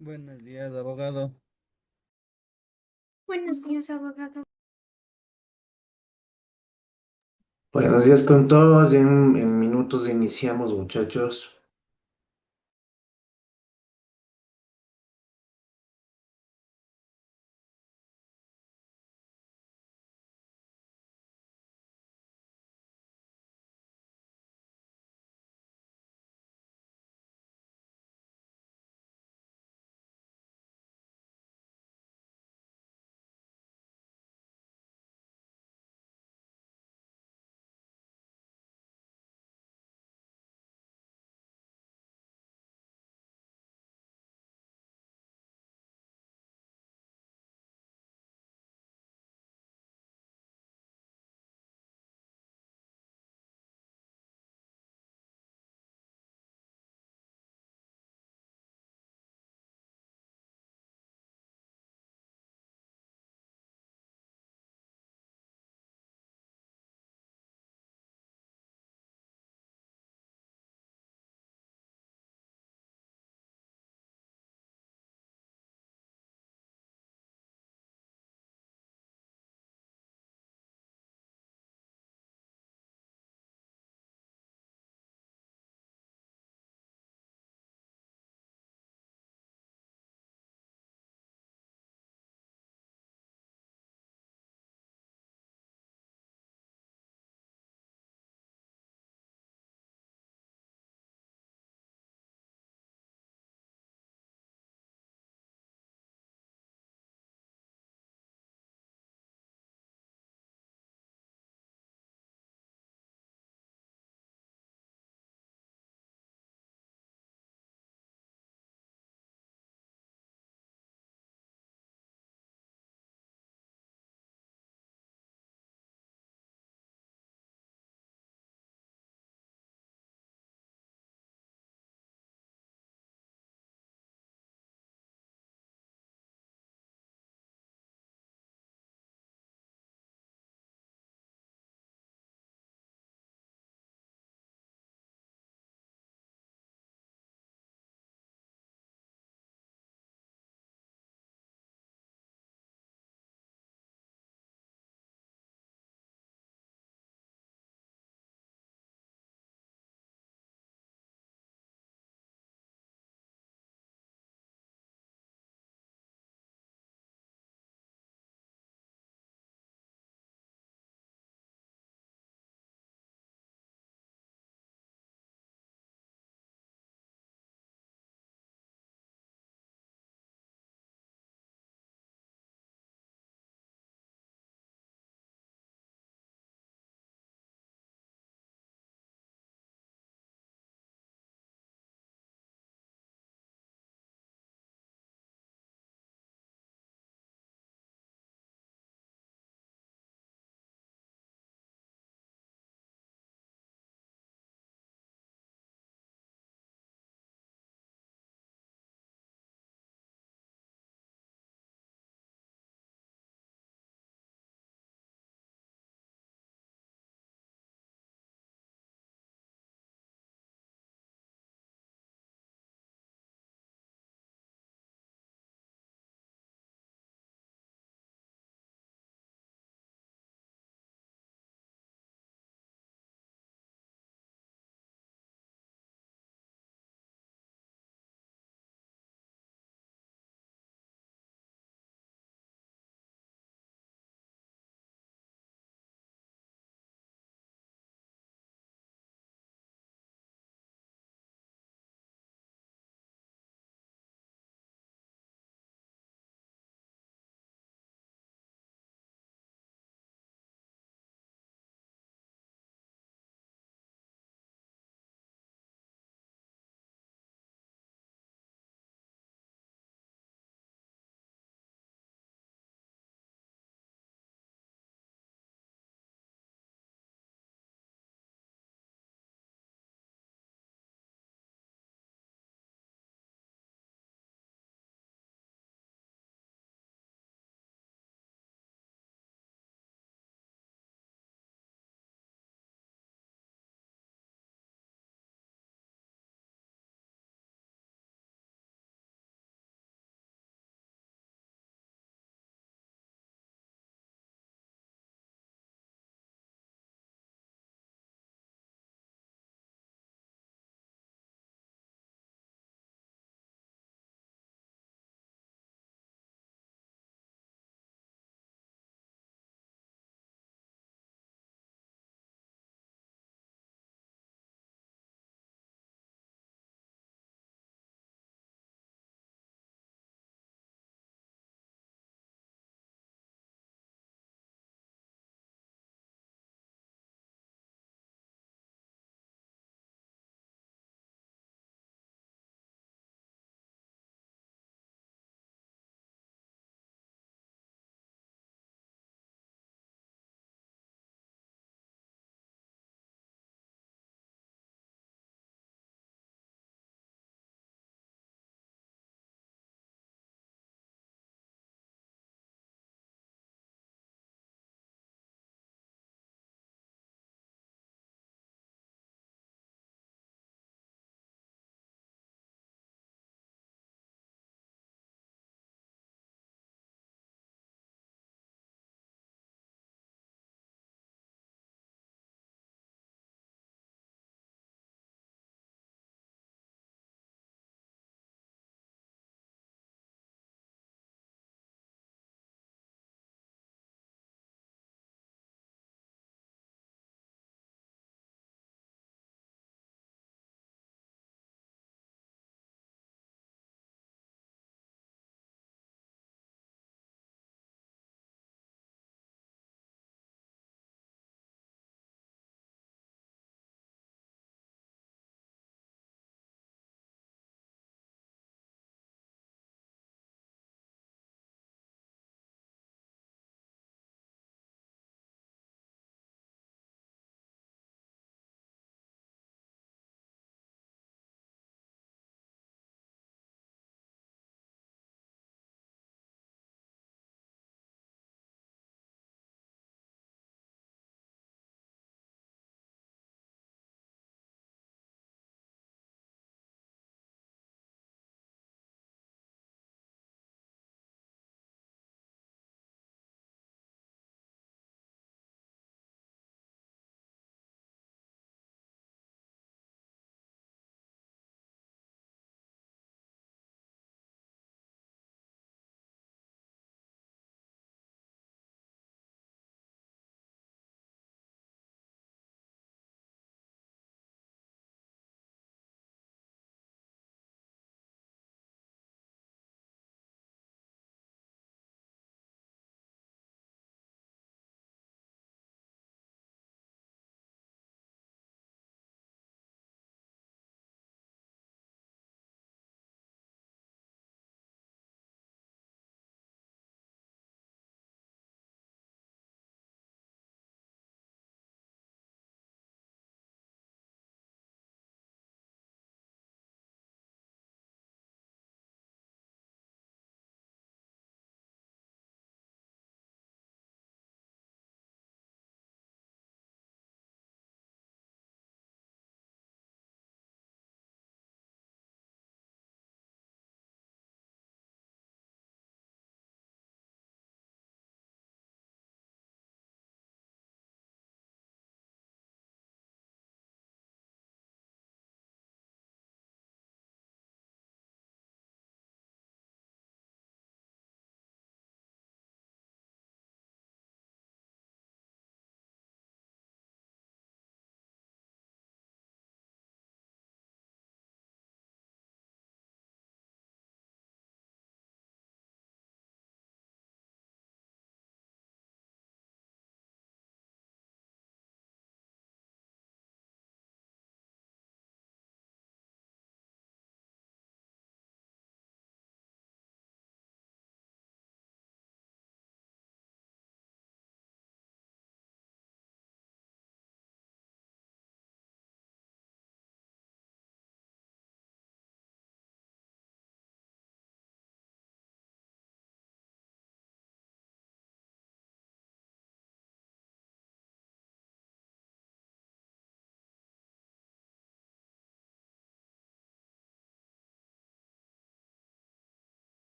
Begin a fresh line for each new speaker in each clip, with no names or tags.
Buenos días, abogado.
Buenos días, abogado.
Buenos días con todos. En minutos iniciamos, muchachos.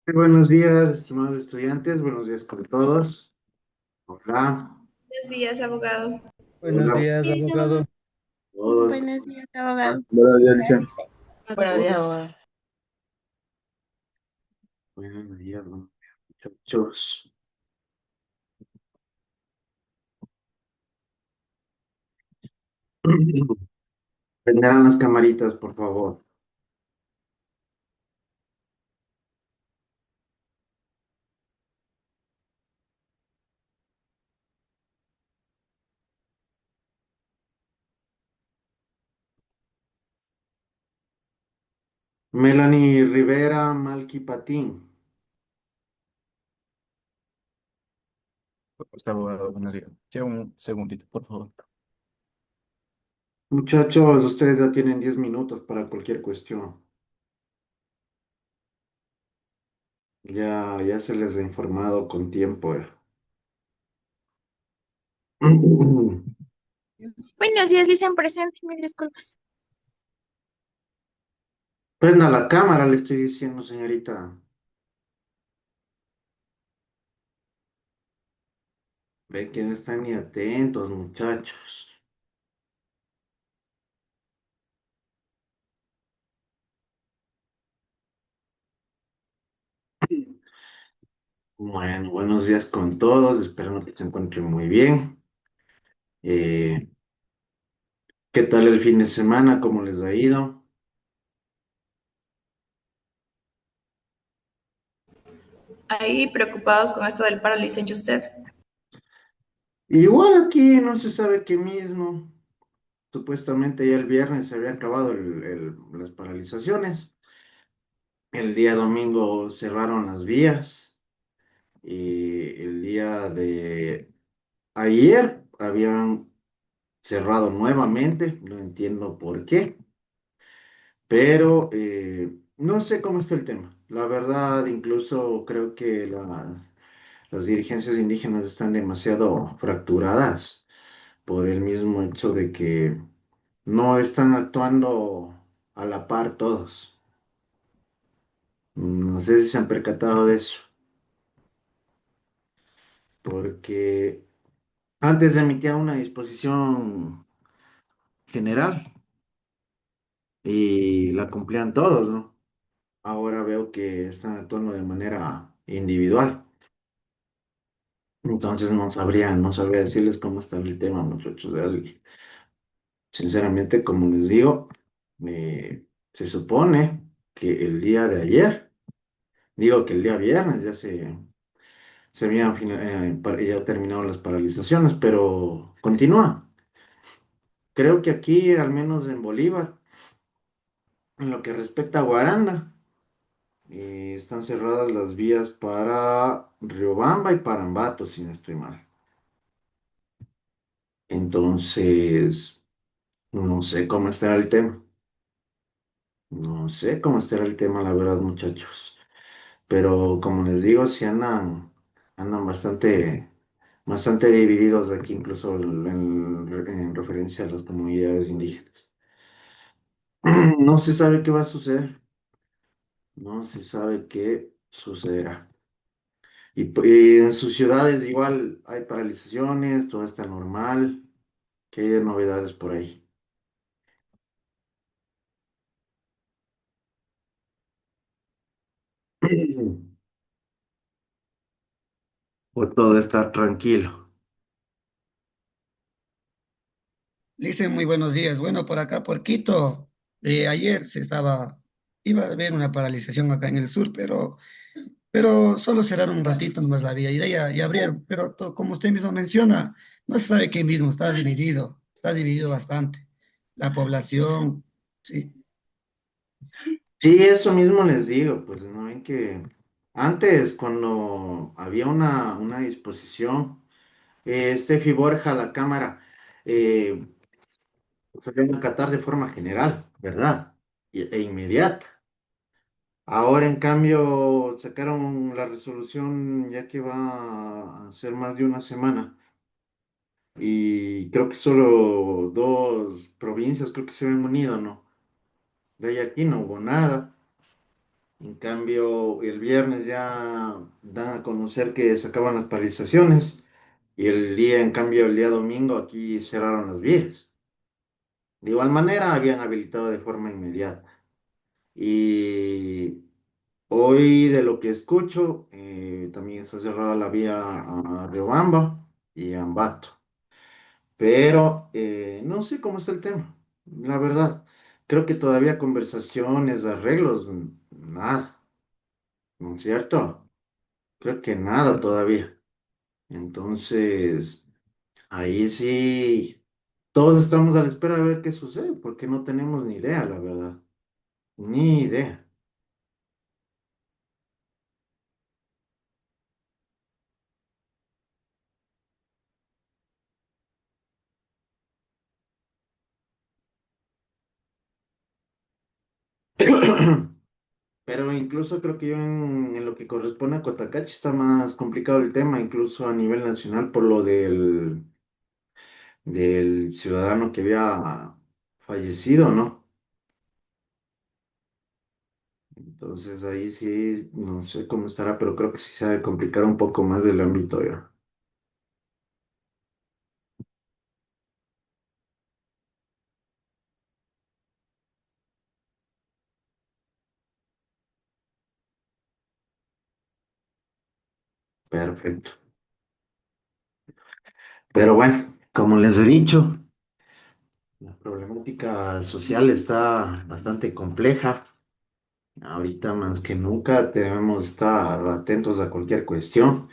Muy buenos días, estimados estudiantes, buenos días con todos. Hola,
Buenos días, abogado.
Buenos
hola a
días,
Días, abogado.
abogado.
todos.
Buenos días, abogado.
Buenos días, Licen.
Buenos días, abogado.
Buenos días, muchachos. Prenderán las camaritas, por favor. Melanie Rivera, Malky Patín.
Está abogado, buenos días. Sí, un segundito, por favor.
Muchachos, ustedes ya tienen 10 minutos para cualquier cuestión. Ya se les ha informado con tiempo.
Buenos días, dicen presente. Mil disculpas.
Prenda la cámara, le estoy diciendo, señorita. Ve que no están ni atentos, muchachos. Bueno, buenos días con todos. Espero que se encuentren muy bien. Eh, ¿Qué tal el fin de semana? ¿Cómo les ha ido?
Ahí preocupados con esto del paro, le dicen usted.
Igual aquí no se sabe qué mismo. Supuestamente ya el viernes se había acabado las paralizaciones. El día domingo cerraron las vías y el día de ayer habían cerrado nuevamente. No entiendo por qué, pero no sé cómo está el tema. La verdad, incluso creo que las dirigencias indígenas están demasiado fracturadas por el mismo hecho de que no están actuando a la par todos. No sé si se han percatado de eso, porque antes emitía una disposición general y la cumplían todos, ¿no? Ahora veo que están actuando de manera individual. Entonces no sabría decirles cómo está el tema, muchachos. Sinceramente, como les digo, se supone que el día de ayer, digo que el día viernes se habían ya terminado las paralizaciones, pero continúa. Creo que aquí, al menos en Bolívar, en lo que respecta a Guaranda, están cerradas las vías para Riobamba y para Ambato, si no estoy mal. Entonces, no sé cómo estará el tema. No sé cómo estará el tema, la verdad, muchachos. Pero como les digo, sí andan bastante divididos aquí, incluso en referencia a las comunidades indígenas. No se sabe qué va a suceder, no se sabe qué sucederá. Y en sus ciudades igual hay paralizaciones, todo está normal, ¿qué hay de novedades por ahí? Por todo estar tranquilo.
Dice muy buenos días. Bueno, por acá, por Quito, ayer iba a haber una paralización acá en el sur, pero solo cerraron un ratito nomás la vía y de ahí ya abrieron. Pero como usted mismo menciona, no se sabe qué mismo, está dividido bastante. La población, sí.
Sí, eso mismo les digo, pues no ven que antes cuando había una disposición, Steffi Borja, la Cámara, eh, se debe acatar de forma general, ¿verdad? E inmediata. Ahora, en cambio, sacaron la resolución ya que va a ser más de una semana y creo que solo dos provincias creo que se habían unido, ¿no? De ahí aquí no hubo nada. En cambio, el viernes ya dan a conocer que se acaban las paralizaciones y en cambio, el día domingo aquí cerraron las vías. De igual manera, habían habilitado de forma inmediata. Y hoy, de lo que escucho, también está cerrada la vía a Riobamba y a Ambato. Pero no sé cómo está el tema, la verdad. Creo que todavía conversaciones, arreglos, nada, ¿no es cierto? Creo que nada todavía. Entonces, ahí sí, todos estamos a la espera de ver qué sucede, porque no tenemos ni idea, la verdad. Ni idea. Pero incluso creo que yo en lo que corresponde a Cotacachi está más complicado el tema, incluso a nivel nacional, por lo del ciudadano que había fallecido, ¿no? Entonces ahí sí, no sé cómo estará, pero creo que sí se ha de complicar un poco más del ámbito ya. Perfecto. Pero bueno, como les he dicho, la problemática social está bastante compleja. Ahorita más que nunca debemos estar atentos a cualquier cuestión.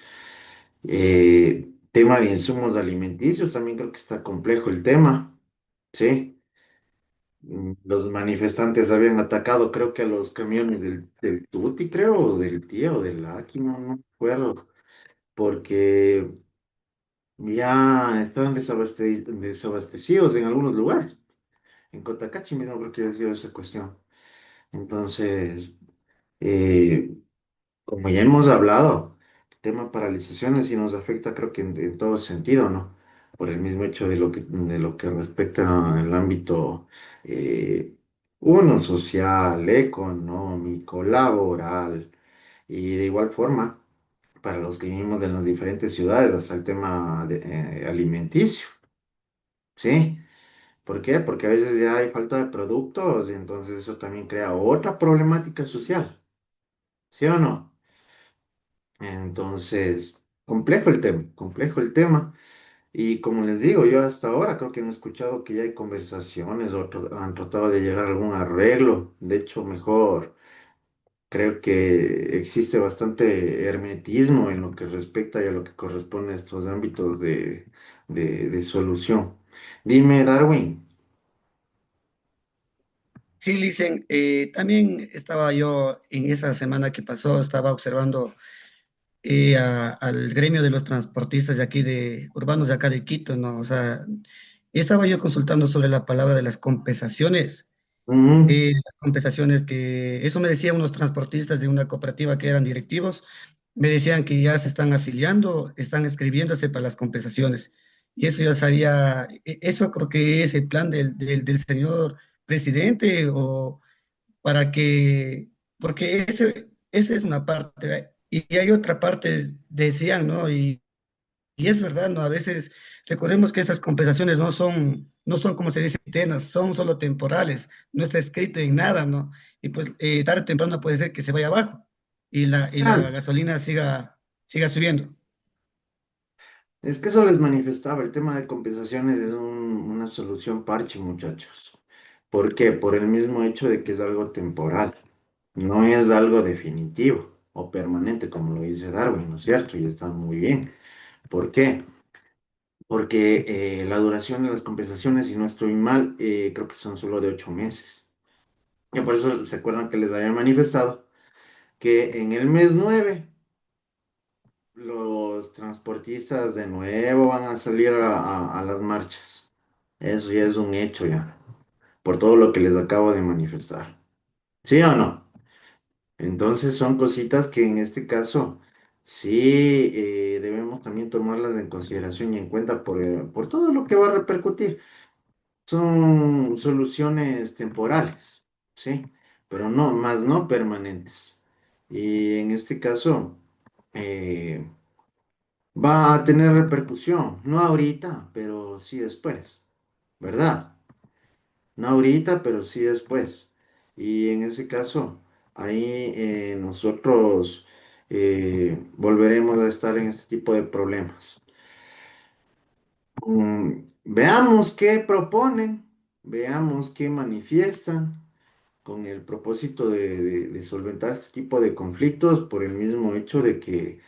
Tema de insumos alimenticios, también creo que está complejo el tema, ¿sí? Los manifestantes habían atacado, creo que a los camiones del Tuti, creo, o del Tía, o del Aki, no me acuerdo, porque ya estaban desabastecidos en algunos lugares. En Cotacachi, mismo creo que ha sido esa cuestión. Entonces, eh, como ya hemos hablado, el tema paralizaciones sí nos afecta creo que en todo sentido, ¿no? Por el mismo hecho de lo que respecta al ámbito, eh, uno, social, económico, laboral, y de igual forma, para los que vivimos en las diferentes ciudades, hasta el tema alimenticio, ¿sí? ¿Por qué? Porque a veces ya hay falta de productos y entonces eso también crea otra problemática social, ¿sí o no? Entonces, complejo el tema, complejo el tema. Y como les digo, yo hasta ahora creo que no he escuchado que ya hay conversaciones o han tratado de llegar a algún arreglo. De hecho, mejor creo que existe bastante hermetismo en lo que respecta y a lo que corresponde a estos ámbitos de solución. Dime, Darwin.
Sí, Licen, también estaba yo en esa semana que pasó, estaba observando al gremio de los transportistas de aquí de urbanos de acá de Quito, ¿no? O sea, estaba yo consultando sobre la palabra de
Ujú.
las compensaciones que, eso me decían unos transportistas de una cooperativa que eran directivos, me decían que ya se están afiliando, están escribiéndose para las compensaciones. Y eso ya sabía, eso creo que es el plan del señor presidente o para que, porque ese es una parte, ¿ve? Y hay otra parte, decían, ¿no? Y es verdad, ¿no? A veces recordemos que estas compensaciones no son como se dice, eternas, son solo temporales, no está escrito en nada, ¿no? Y pues tarde o temprano puede ser que se vaya abajo y la gasolina siga subiendo.
Es que eso les manifestaba, el tema de compensaciones es una solución parche, muchachos. ¿Por qué? Por el mismo hecho de que es algo temporal, no es algo definitivo o permanente, como lo dice Darwin, ¿no es cierto? Y está muy bien. ¿Por qué? Porque la duración de las compensaciones, si no estoy mal, creo que son solo de 8 meses. Y por eso se acuerdan que les había manifestado que en el mes 9 los transportistas de nuevo van a salir a las marchas. Eso ya es un hecho ya, por todo lo que les acabo de manifestar. ¿Sí o no? Entonces son cositas que en este caso sí, debemos también tomarlas en consideración y en cuenta por todo lo que va a repercutir. Son soluciones temporales, ¿sí? Pero no, más no permanentes. Y en este caso eh, va a tener repercusión, no ahorita, pero sí después, ¿verdad? No ahorita, pero sí después. Y en ese caso, ahí nosotros volveremos a estar en este tipo de problemas. Veamos qué proponen, veamos qué manifiestan con el propósito de solventar este tipo de conflictos por el mismo hecho de que,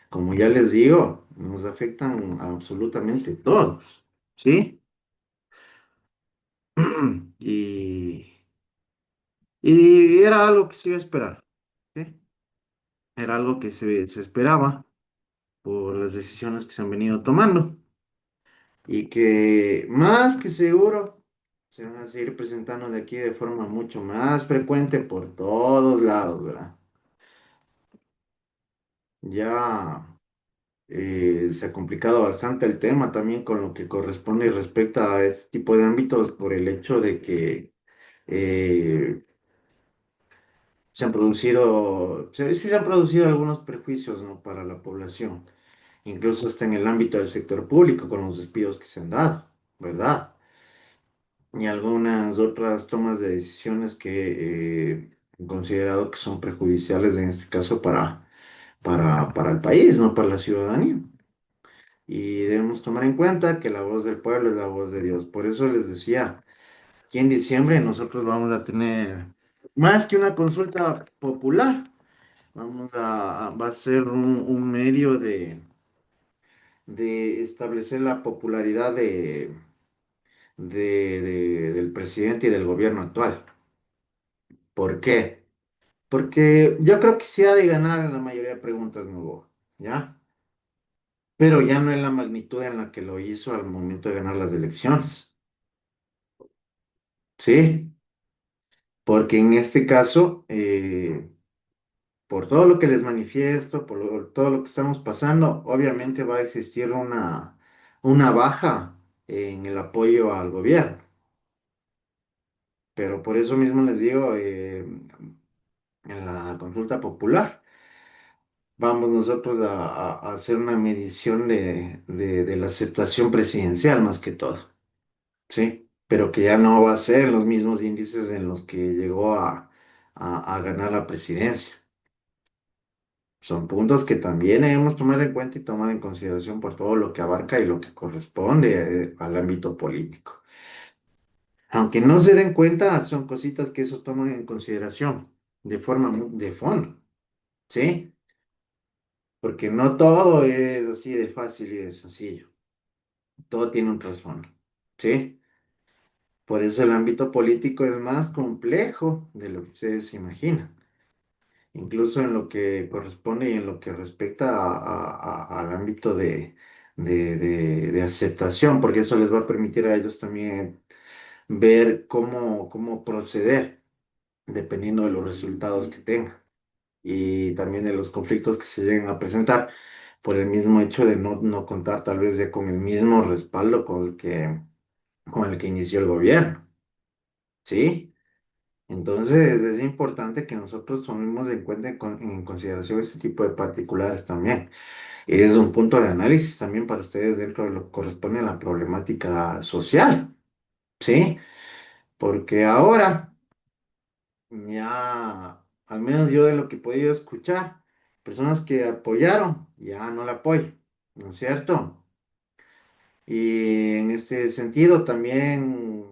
como ya les digo, nos afectan a absolutamente todos, ¿sí? Y, y era algo que se iba a esperar, ¿sí? Era algo que se esperaba por las decisiones que se han venido tomando y que más que seguro se van a seguir presentando de aquí de forma mucho más frecuente por todos lados, ¿verdad? Ya se ha complicado bastante el tema también con lo que corresponde y respecta a este tipo de ámbitos por el hecho de que eh, sí se han producido algunos perjuicios, ¿no? Para la población, incluso hasta en el ámbito del sector público con los despidos que se han dado, ¿verdad? Y algunas otras tomas de decisiones que he considerado que son perjudiciales en este caso para el país, no para la ciudadanía. Y debemos tomar en cuenta que la voz del pueblo es la voz de Dios. Por eso les decía, aquí en diciembre nosotros vamos a tener más que una consulta popular, va a ser un medio de establecer la popularidad del presidente y del gobierno actual. ¿Por qué? Porque yo creo que sí ha de ganar en la mayoría de preguntas, Novoa, ¿ya? Pero ya no en la magnitud en la que lo hizo al momento de ganar las elecciones, ¿sí? Porque en este caso, por todo lo que les manifiesto, todo lo que estamos pasando, obviamente va a existir una baja en el apoyo al gobierno. Pero por eso mismo les digo, en la consulta popular, vamos nosotros a hacer una medición de la aceptación presidencial más que todo, ¿sí? Pero que ya no va a ser en los mismos índices en los que llegó a ganar la presidencia. Son puntos que también debemos tomar en cuenta y tomar en consideración por todo lo que abarca y lo que corresponde al ámbito político. Aunque no se den cuenta, son cositas que eso toman en consideración de forma de fondo, ¿sí? Porque no todo es así de fácil y de sencillo. Todo tiene un trasfondo, ¿sí? Por eso el ámbito político es más complejo de lo que ustedes se imaginan. Incluso en lo que corresponde y en lo que respecta al ámbito de aceptación, porque eso les va a permitir a ellos también ver cómo proceder dependiendo de los resultados que tengan y también de los conflictos que se lleguen a presentar por el mismo hecho de no contar tal vez ya con el mismo respaldo con el que inició el gobierno, ¿sí? Entonces es importante que nosotros tomemos en cuenta en consideración este tipo de particulares también. Y es un punto de análisis también para ustedes dentro de lo que corresponde a la problemática social, ¿sí? Porque ahora ya, al menos yo de lo que he podido escuchar, personas que apoyaron ya no la apoyan, ¿no es cierto? Y en este sentido también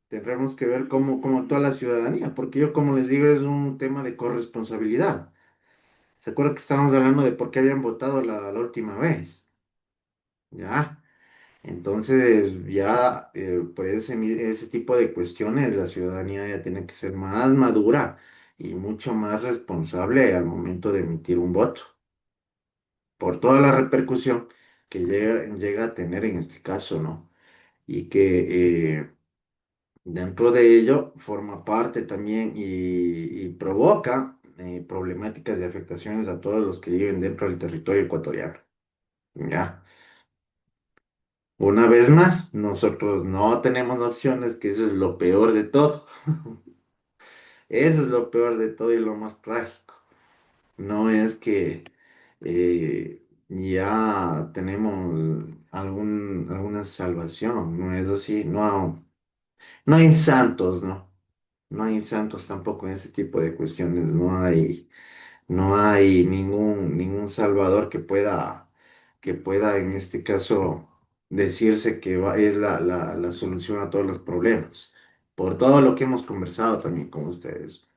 tendremos que ver cómo toda la ciudadanía, porque yo como les digo es un tema de corresponsabilidad. ¿Se acuerdan que estábamos hablando de por qué habían votado la última vez? ¿Ya? Entonces ya por ese tipo de cuestiones la ciudadanía ya tiene que ser más madura y mucho más responsable al momento de emitir un voto, por toda la repercusión que llega a tener en este caso, ¿no? Y que dentro de ello forma parte también y provoca problemáticas y afectaciones a todos los que viven dentro del territorio ecuatoriano. ¿Ya? Una vez más, nosotros no tenemos opciones, que eso es lo peor de todo. Eso es lo peor de todo y lo más trágico. No es que ya tenemos alguna salvación, no es así, no hay santos, ¿no? No hay santos tampoco en ese tipo de cuestiones, no hay ningún salvador que pueda en este caso decirse que es la solución a todos los problemas, por todo lo que hemos conversado también con ustedes.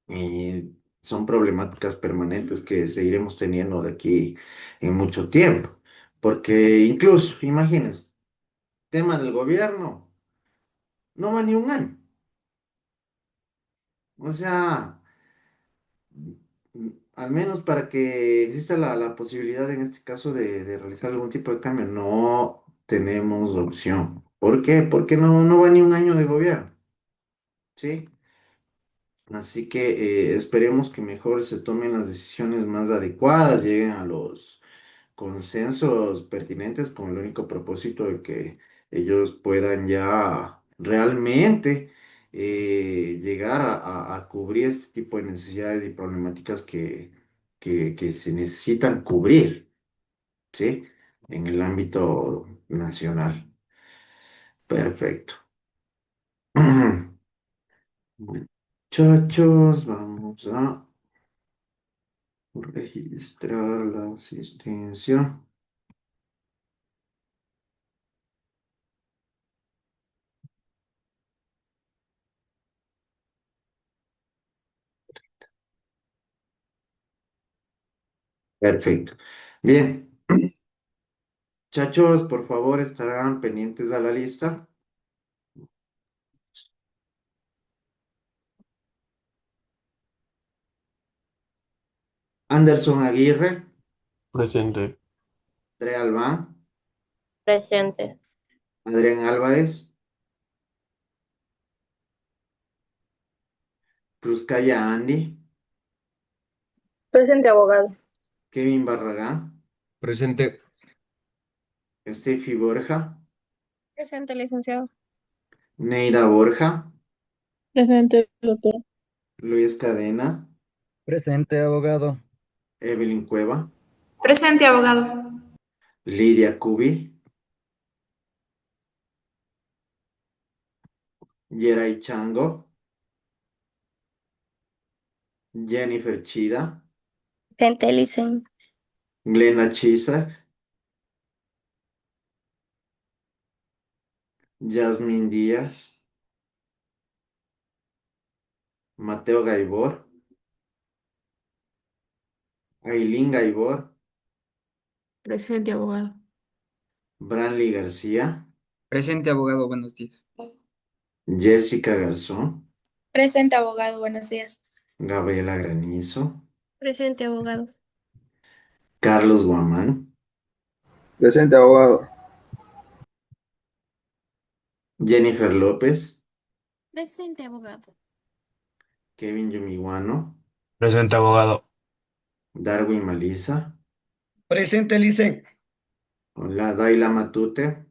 Y son problemáticas permanentes que seguiremos teniendo de aquí en mucho tiempo, porque incluso, imagínense, tema del gobierno, no va ni un año. O sea, al menos para que exista la posibilidad en este caso de realizar algún tipo de cambio, no tenemos opción. ¿Por qué? Porque no va ni un año de gobierno, ¿sí? Así que esperemos que mejor se tomen las decisiones más adecuadas, lleguen a los consensos pertinentes con el único propósito de que ellos puedan ya realmente llegar a cubrir este tipo de necesidades y problemáticas que se necesitan cubrir, ¿sí? En el ámbito nacional. Perfecto. Muchachos, vamos a registrar la asistencia. Perfecto. Bien. Muchachos, por favor, estarán pendientes a la lista. Anderson Aguirre,
Presente.
Andrea Albán,
Presente.
Adrián Álvarez, Cruzcaya Andy,
Presente, abogado.
Kevin Barragán,
Presente.
Steffi Borja,
Presente, licenciado.
Neida Borja,
Presente, doctor.
Luis Cadena,
Presente, abogado.
Evelyn Cueva,
Presente, abogado.
Lidia Cubi, Yeray Chango, Jennifer Chida,
Presente, licen.
Glenda Chisak, Yasmin Díaz, Mateo Gaibor, Ailín Gaibor,
Presente, abogado.
Branly García,
Presente, abogado. Buenos días.
Jessica Garzón,
Presente, abogado. Buenos días.
Gabriela Granizo,
Presente, abogado.
Carlos Guamán,
Presente, abogado.
Jennifer López,
Presente, abogado.
Kevin Yumiguano,
Presente, abogado.
Darwin Malisa,
Presente, licen.
hola, Daila Matute,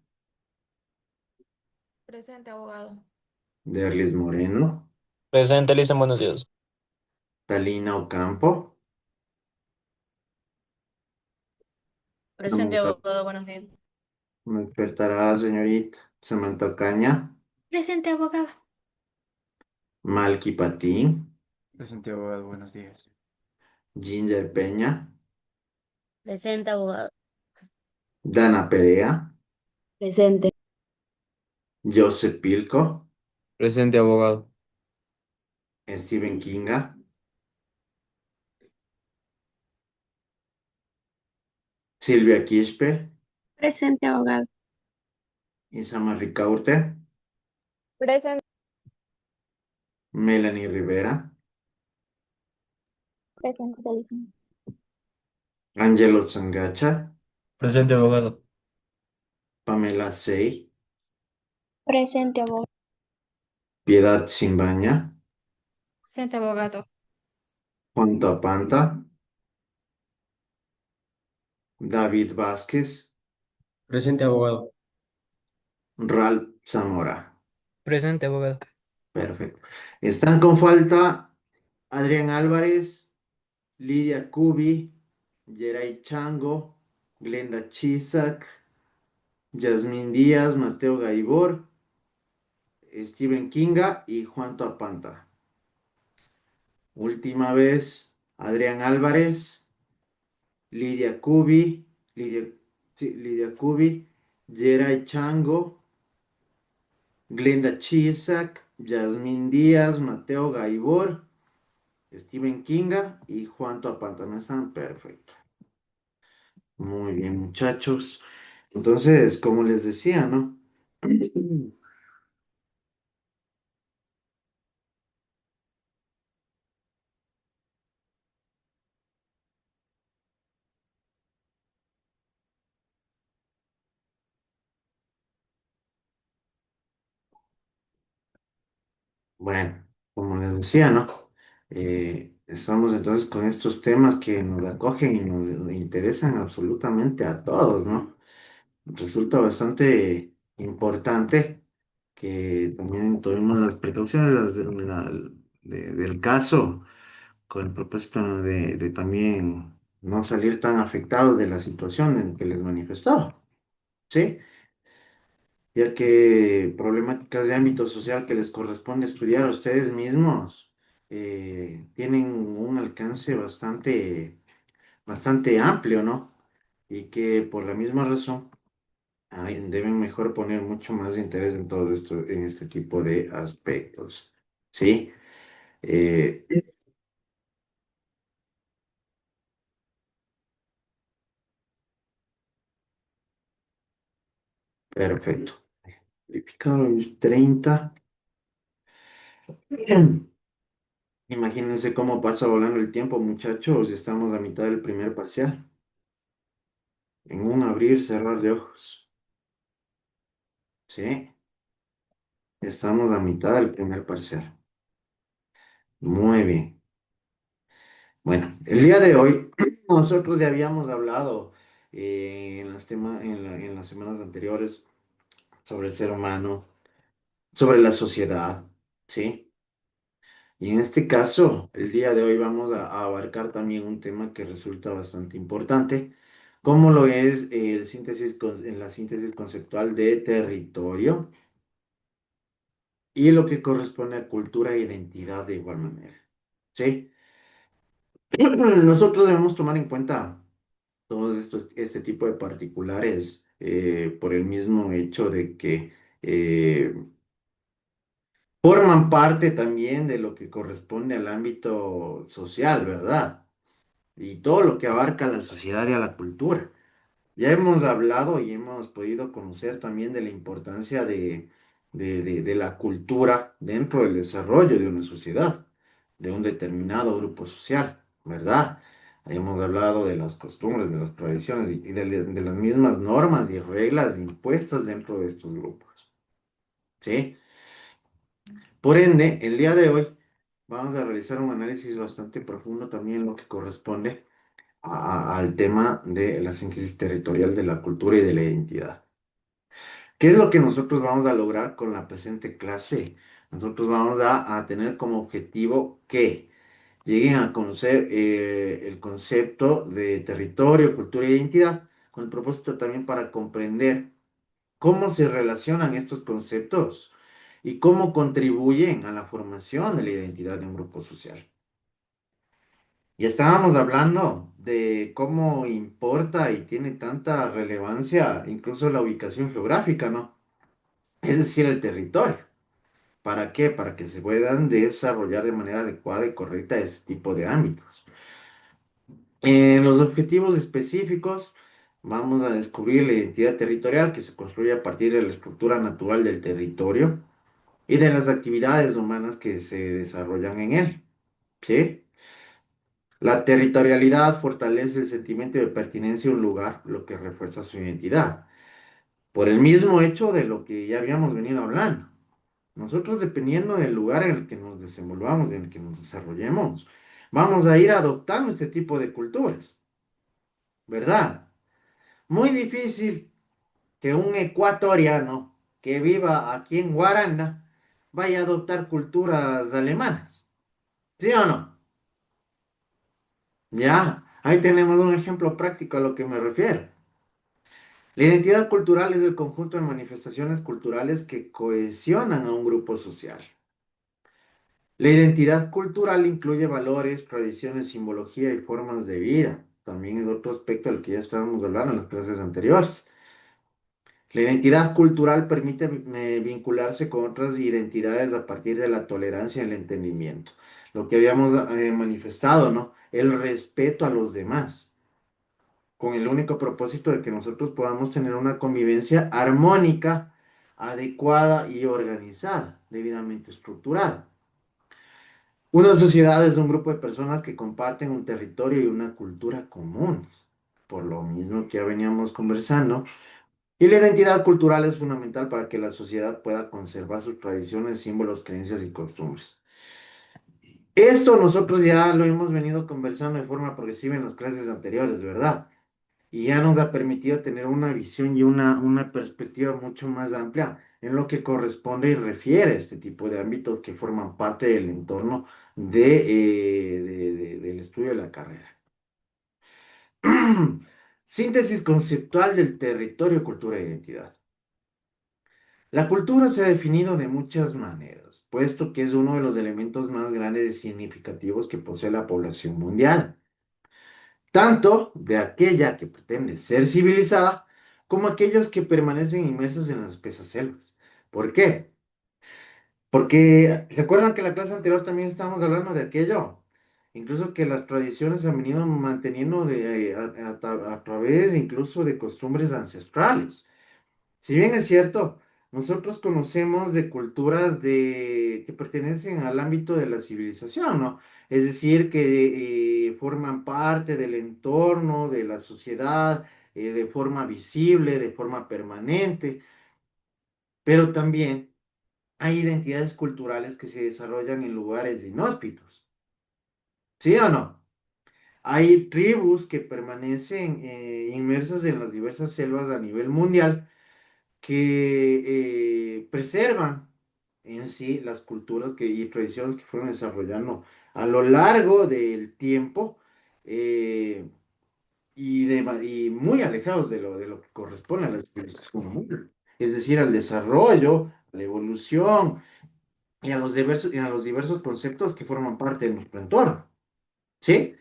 Presente, abogado.
Derlis Moreno,
Presente, Lisa, buenos días.
Talina Ocampo,
Presente, abogado. Buenos días.
me despertará señorita Samantha Ocaña,
Presente, abogado.
Malky Patín,
Presente, abogado. Buenos días.
Ginger Peña,
Presente, abogado.
Dana Perea,
Presente.
Joseph Pilco,
Presente, abogado.
Stephen Kinga, Silvia Quispe,
Presente, abogado.
Isama Ricaurte,
Presente.
Melanie Rivera,
Presente, licen.
Angelo Zangacha,
Presente, abogado.
Pamela Sey,
Presente, abogado.
Piedad Simbaña,
Presente, abogado.
Juan Tapanta, David Vázquez,
Presente, abogado.
Ralph Zamora.
Presente, abogado.
Perfecto. Están con falta Adrián Álvarez, Lidia Kubi, Yeray Chango, Glenda Chisak, Yasmín Díaz, Mateo Gaibor, Steven Kinga y Juan Toapanta. Última vez, Adrián Álvarez, Lidia Kubi, Lidia Kubi, Yeray Chango, Glenda Chisak, Yasmín Díaz, Mateo Gaibor, Steven Kinga y Juan Toapanta. ¿No están? Perfecto. Muy bien, muchachos. Entonces, como les decía, ¿no? Bueno, como les decía, ¿no? Estamos entonces con estos temas que nos acogen y nos interesan absolutamente a todos, ¿no? Resulta bastante importante que también tomemos las precauciones del caso con el propósito de también no salir tan afectados de la situación en que les manifestaba, ¿sí? Ya que problemáticas de ámbito social que les corresponde estudiar a ustedes mismos tienen un alcance bastante amplio, ¿no? Y que por la misma razón deben mejor poner mucho más interés en todo esto, en este tipo de aspectos, ¿sí? Eh, Perfecto. Verificado es 30. Imagínense cómo pasa volando el tiempo, muchachos. Estamos a mitad del primer parcial. En un abrir, cerrar de ojos. Sí, estamos a mitad del primer parcial. Muy bien. Bueno, el día de hoy nosotros ya habíamos hablado en las semanas anteriores sobre el ser humano, sobre la sociedad, ¿sí? Y en este caso, el día de hoy vamos a abarcar también un tema que resulta bastante importante, como lo es en la síntesis conceptual de territorio y lo que corresponde a cultura e identidad de igual manera. ¿Sí? Nosotros debemos tomar en cuenta todos este tipo de particulares por el mismo hecho de que forman parte también de lo que corresponde al ámbito social, ¿verdad? Y todo lo que abarca a la sociedad y a la cultura. Ya hemos hablado y hemos podido conocer también de la importancia de la cultura dentro del desarrollo de una sociedad, de un determinado grupo social, ¿verdad? Hemos hablado de las costumbres, de las tradiciones y de las mismas normas y reglas impuestas dentro de estos grupos, ¿sí? Por ende, el día de hoy vamos a realizar un análisis bastante profundo también en lo que corresponde al tema de la síntesis territorial de la cultura y de la identidad. ¿Qué es lo que nosotros vamos a lograr con la presente clase? Nosotros vamos a tener como objetivo que lleguen a conocer el concepto de territorio, cultura e identidad, con el propósito también para comprender cómo se relacionan estos conceptos y cómo contribuyen a la formación de la identidad de un grupo social. Y estábamos hablando de cómo importa y tiene tanta relevancia incluso la ubicación geográfica, ¿no? Es decir, el territorio. ¿Para qué? Para que se puedan desarrollar de manera adecuada y correcta este tipo de ámbitos. En los objetivos específicos, vamos a descubrir la identidad territorial que se construye a partir de la estructura natural del territorio y de las actividades humanas que se desarrollan en él. ¿Sí? La territorialidad fortalece el sentimiento de pertenencia a un lugar, lo que refuerza su identidad. Por el mismo hecho de lo que ya habíamos venido hablando. Nosotros, dependiendo del lugar en el que nos desenvolvamos, en el que nos desarrollemos, vamos a ir adoptando este tipo de culturas, ¿verdad? Muy difícil que un ecuatoriano que viva aquí en Guaranda vaya a adoptar culturas alemanas, ¿sí o no? Ya, ahí tenemos un ejemplo práctico a lo que me refiero. La identidad cultural es el conjunto de manifestaciones culturales que cohesionan a un grupo social. La identidad cultural incluye valores, tradiciones, simbología y formas de vida. También es otro aspecto del que ya estábamos hablando en las clases anteriores. La identidad cultural permite vincularse con otras identidades a partir de la tolerancia y el entendimiento. Lo que habíamos manifestado, ¿no? El respeto a los demás, con el único propósito de que nosotros podamos tener una convivencia armónica, adecuada y organizada, debidamente estructurada. Una sociedad es un grupo de personas que comparten un territorio y una cultura comunes, por lo mismo que ya veníamos conversando. Y la identidad cultural es fundamental para que la sociedad pueda conservar sus tradiciones, símbolos, creencias y costumbres. Esto nosotros ya lo hemos venido conversando de forma progresiva en las clases anteriores, ¿verdad? Y ya nos ha permitido tener una visión y una perspectiva mucho más amplia en lo que corresponde y refiere a este tipo de ámbitos que forman parte del entorno del estudio de la carrera. Síntesis conceptual del territorio, cultura e identidad. La cultura se ha definido de muchas maneras, puesto que es uno de los elementos más grandes y significativos que posee la población mundial, tanto de aquella que pretende ser civilizada como aquellas que permanecen inmersas en las espesas selvas. ¿Por qué? Porque, ¿se acuerdan que en la clase anterior también estábamos hablando de aquello? Incluso que las tradiciones se han venido manteniendo a través incluso de costumbres ancestrales. Si bien es cierto, nosotros conocemos de culturas que pertenecen al ámbito de la civilización, ¿no? Es decir, que forman parte del entorno, de la sociedad, de forma visible, de forma permanente, pero también hay identidades culturales que se desarrollan en lugares inhóspitos, ¿sí o no? Hay tribus que permanecen inmersas en las diversas selvas a nivel mundial que preservan en sí las culturas y tradiciones que fueron desarrollando a lo largo del tiempo eh, y muy alejados de lo que corresponde a la civilización humana, es decir, al desarrollo, a la evolución y a los diversos conceptos que forman parte de nuestro entorno. ¿Sí?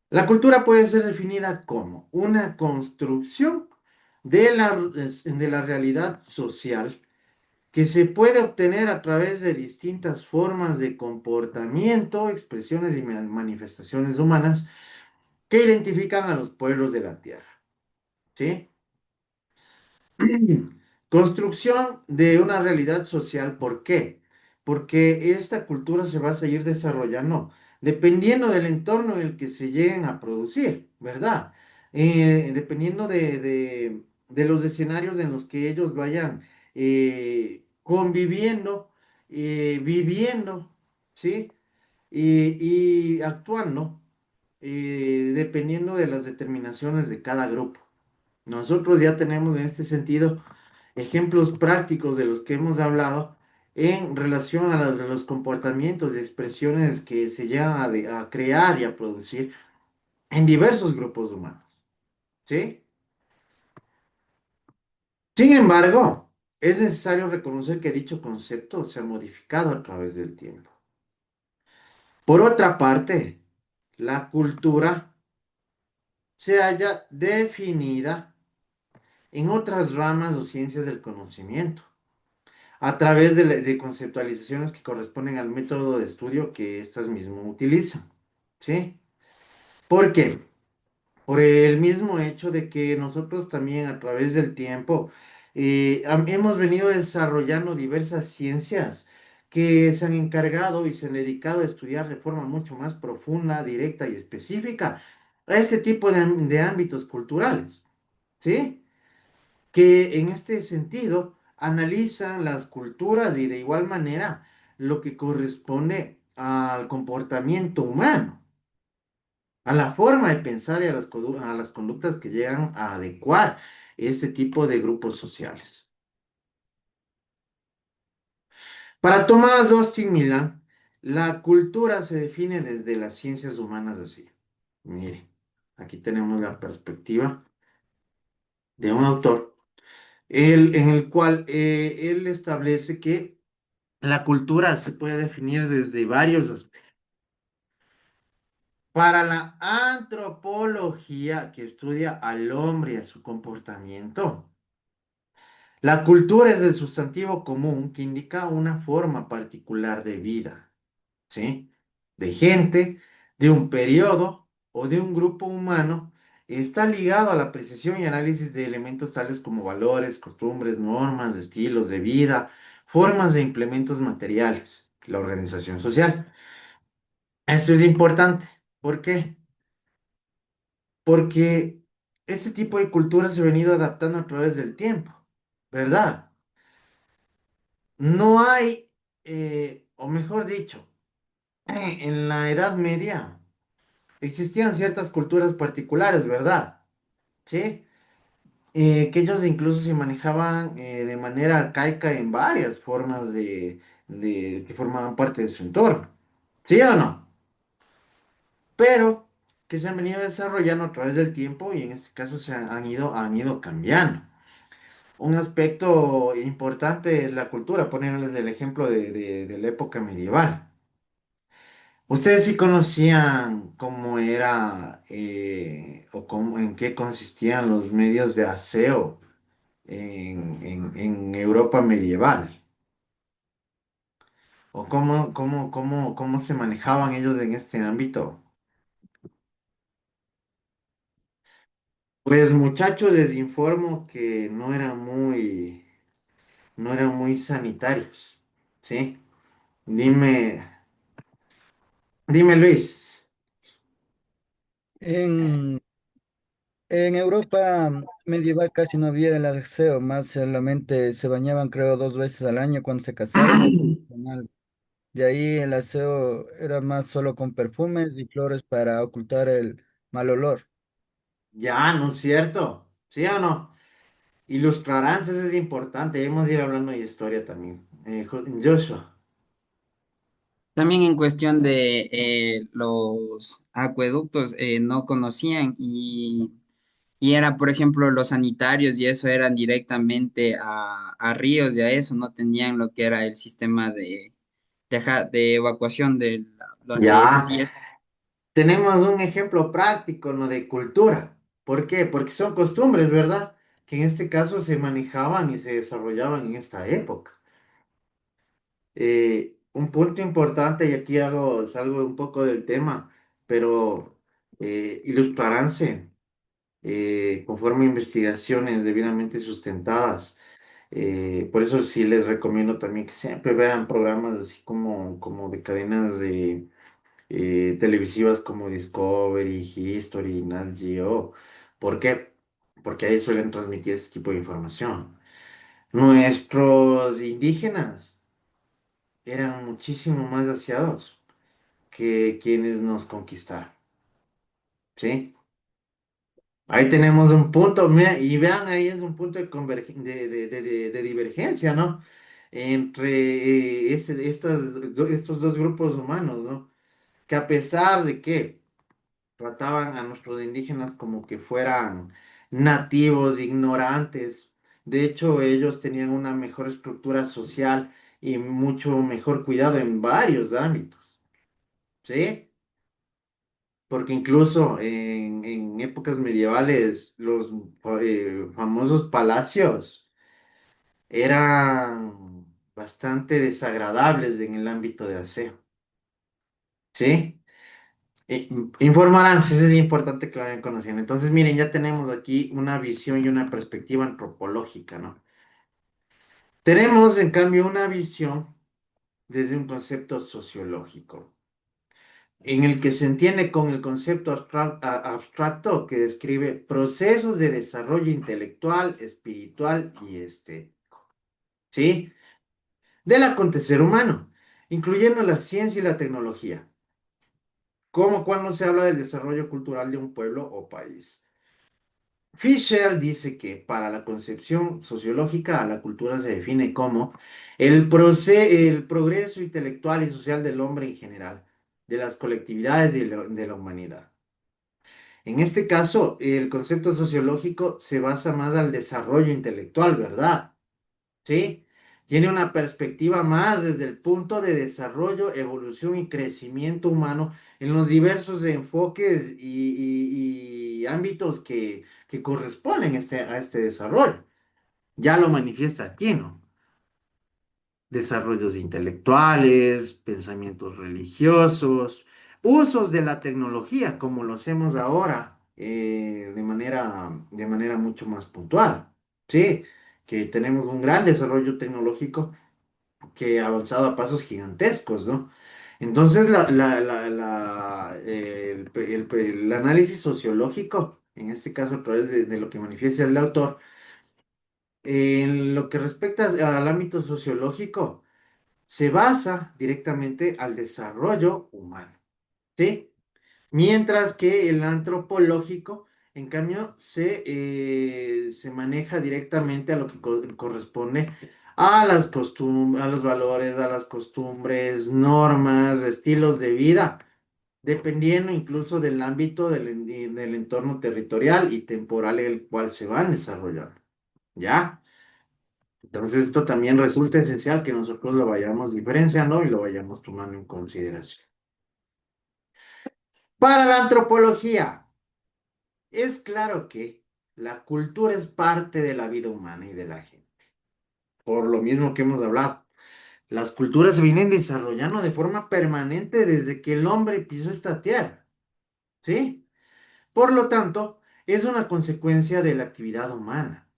La cultura puede ser definida como una construcción de la realidad social que se puede obtener a través de distintas formas de comportamiento, expresiones y manifestaciones humanas que identifican a los pueblos de la tierra. ¿Sí? Construcción de una realidad social, ¿por qué? Porque esta cultura se va a seguir desarrollando dependiendo del entorno en el que se lleguen a producir, ¿verdad? Dependiendo de los escenarios en los que ellos vayan conviviendo, viviendo, ¿sí? Y actuando, dependiendo de las determinaciones de cada grupo. Nosotros ya tenemos en este sentido ejemplos prácticos de los que hemos hablado en relación a los comportamientos y expresiones que se llegan a crear y a producir en diversos grupos humanos. ¿Sí? Sin embargo, es necesario reconocer que dicho concepto se ha modificado a través del tiempo. Por otra parte, la cultura se halla definida en otras ramas o ciencias del conocimiento a través de conceptualizaciones que corresponden al método de estudio que éstas mismas utilizan. ¿Sí? ¿Por qué? Por el mismo hecho de que nosotros también a través del tiempo hemos venido desarrollando diversas ciencias que se han encargado y se han dedicado a estudiar de forma mucho más profunda, directa y específica a ese tipo de ámbitos culturales. ¿Sí? Que en este sentido analizan las culturas y de igual manera lo que corresponde al comportamiento humano, a la forma de pensar y a las conductas que llegan a adecuar este tipo de grupos sociales. Para Thomas Austin Millan, la cultura se define desde las ciencias humanas así. Mire, aquí tenemos la perspectiva de un autor, en el cual él establece que la cultura se puede definir desde varios aspectos. Para la antropología que estudia al hombre y a su comportamiento, la cultura es el sustantivo común que indica una forma particular de vida, ¿sí? De gente, de un periodo o de un grupo humano, está ligado a la apreciación y análisis de elementos tales como valores, costumbres, normas, estilos de vida, formas de implementos materiales, la organización social. Esto es importante. ¿Por qué? Porque este tipo de cultura se ha venido adaptando a través del tiempo, ¿verdad? No hay, o mejor dicho, en la Edad Media existían ciertas culturas particulares, ¿verdad? ¿Sí? Que ellos incluso se manejaban de manera arcaica en varias formas que formaban parte de su entorno. ¿Sí o no? Pero que se han venido desarrollando a través del tiempo y en este caso han ido cambiando. Un aspecto importante es la cultura, ponerles el ejemplo de la época medieval. ¿Ustedes sí conocían cómo era o en qué consistían los medios de aseo en Europa medieval? ¿O cómo se manejaban ellos en este ámbito? Pues muchachos, les informo que no eran muy sanitarios, ¿sí? Dime, dime Luis.
En, en Europa medieval casi no había el aseo, más solamente se bañaban creo 2 veces al año cuando se casaban, era tradicional. De ahí el aseo era más solo con perfumes y flores para ocultar el mal olor.
Ya, ¿no es cierto? ¿Sí o no? Ilustrarán, eso es importante. Hemos de ir hablando de historia también. Joshua.
También en cuestión de los acueductos no conocían y era, por ejemplo, los sanitarios y eso eran directamente a ríos y a eso, no tenían lo que era el sistema de evacuación de las heces
Ya,
y eso.
tenemos un ejemplo práctico, ¿no? De cultura. ¿Por qué? Porque son costumbres, ¿verdad? Que en este caso se manejaban y se desarrollaban en esta época. Un punto importante, y aquí salgo un poco del tema, pero ilustraránse conforme a investigaciones debidamente sustentadas. Por eso sí les recomiendo también que siempre vean programas así como de cadenas televisivas como Discovery, History, Nat Geo. ¿Por qué? Porque ahí suelen transmitir ese tipo de información. Nuestros indígenas eran muchísimo más aseados que quienes nos conquistaron, ¿sí? Ahí tenemos un punto, mira, y vean, ahí es un punto de divergencia, ¿no? Entre estos dos grupos humanos, ¿no? Que a pesar de que trataban a nuestros indígenas como que fueran nativos, ignorantes, de hecho ellos tenían una mejor estructura social y mucho mejor cuidado en varios ámbitos, ¿sí? Porque incluso en épocas medievales los famosos palacios eran bastante desagradables en el ámbito de aseo, ¿sí? Informarán, sí, es importante que lo vayan conociendo. Entonces, miren, ya tenemos aquí una visión y una perspectiva antropológica, ¿no? Tenemos, en cambio, una visión desde un concepto sociológico, en el que se entiende con el concepto abstracto que describe procesos de desarrollo intelectual, espiritual y estético, ¿sí? Del acontecer humano, incluyendo la ciencia y la tecnología, como cuando se habla del desarrollo cultural de un pueblo o país. Fisher dice que para la concepción sociológica, la cultura se define como el progreso intelectual y social del hombre en general, de las colectividades y de la humanidad. En este caso, el concepto sociológico se basa más al desarrollo intelectual, ¿verdad? ¿Sí? Tiene una perspectiva más desde el punto de desarrollo, evolución y crecimiento humano en los diversos enfoques y ámbitos que corresponden a este desarrollo. Ya lo manifiesta aquí, ¿no? Desarrollos intelectuales, pensamientos religiosos, usos de la tecnología, como lo hacemos ahora, de manera mucho más puntual. Sí, que tenemos un gran desarrollo tecnológico que ha avanzado a pasos gigantescos, ¿no? Entonces, el análisis sociológico, en este caso a través de lo que manifiesta el autor, en lo que respecta al ámbito sociológico, se basa directamente al desarrollo humano, ¿sí? Mientras que el antropológico, en cambio, se maneja directamente a lo que corresponde a las a los valores, a las costumbres, normas, estilos de vida, dependiendo incluso del ámbito del entorno territorial y temporal en el cual se van desarrollando, ¿ya? Entonces, esto también resulta esencial que nosotros lo vayamos diferenciando y lo vayamos tomando en consideración. Para la antropología, es claro que la cultura es parte de la vida humana y de la gente. Por lo mismo que hemos hablado, las culturas se vienen desarrollando de forma permanente desde que el hombre pisó esta tierra, ¿sí? Por lo tanto, es una consecuencia de la actividad humana,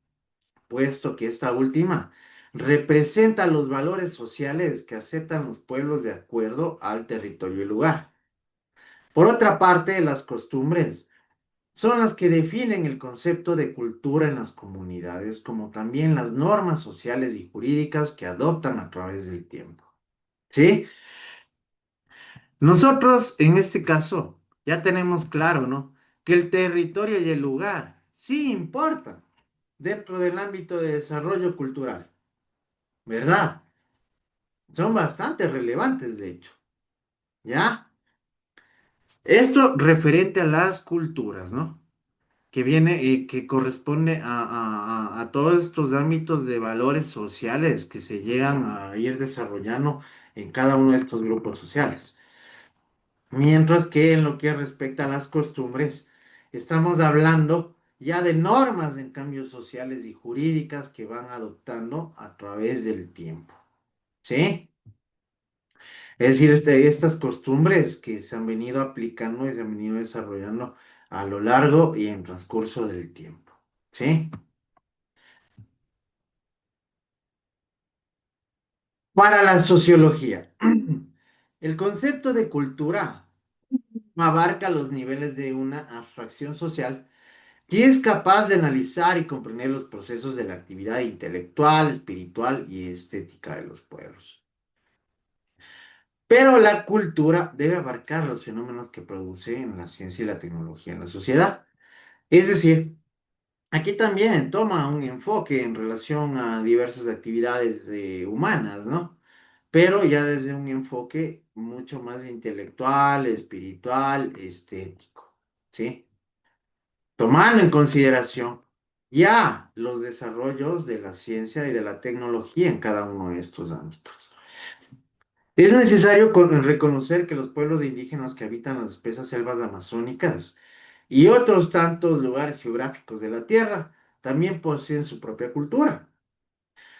puesto que esta última representa los valores sociales que aceptan los pueblos de acuerdo al territorio y lugar. Por otra parte, las costumbres son las que definen el concepto de cultura en las comunidades, como también las normas sociales y jurídicas que adoptan a través del tiempo. ¿Sí? Nosotros, en este caso, ya tenemos claro, ¿no? Que el territorio y el lugar sí importan dentro del ámbito de desarrollo cultural, ¿verdad? Son bastante relevantes, de hecho, ¿ya? Esto referente a las culturas, ¿no? Que viene y que corresponde a todos estos ámbitos de valores sociales que se llegan a ir desarrollando en cada uno de estos grupos sociales. Mientras que en lo que respecta a las costumbres, estamos hablando ya de normas en cambios sociales y jurídicas que van adoptando a través del tiempo. ¿Sí? Es decir, estas costumbres que se han venido aplicando y se han venido desarrollando a lo largo y en transcurso del tiempo. ¿Sí? Para la sociología, el concepto de cultura abarca los niveles de una abstracción social que es capaz de analizar y comprender los procesos de la actividad intelectual, espiritual y estética de los pueblos. Pero la cultura debe abarcar los fenómenos que produce en la ciencia y la tecnología en la sociedad. Es decir, aquí también toma un enfoque en relación a diversas actividades humanas, ¿no? Pero ya desde un enfoque mucho más intelectual, espiritual, estético, ¿sí? Tomando en consideración ya los desarrollos de la ciencia y de la tecnología en cada uno de estos ámbitos. Es necesario reconocer que los pueblos indígenas que habitan las espesas selvas amazónicas y otros tantos lugares geográficos de la Tierra también poseen su propia cultura,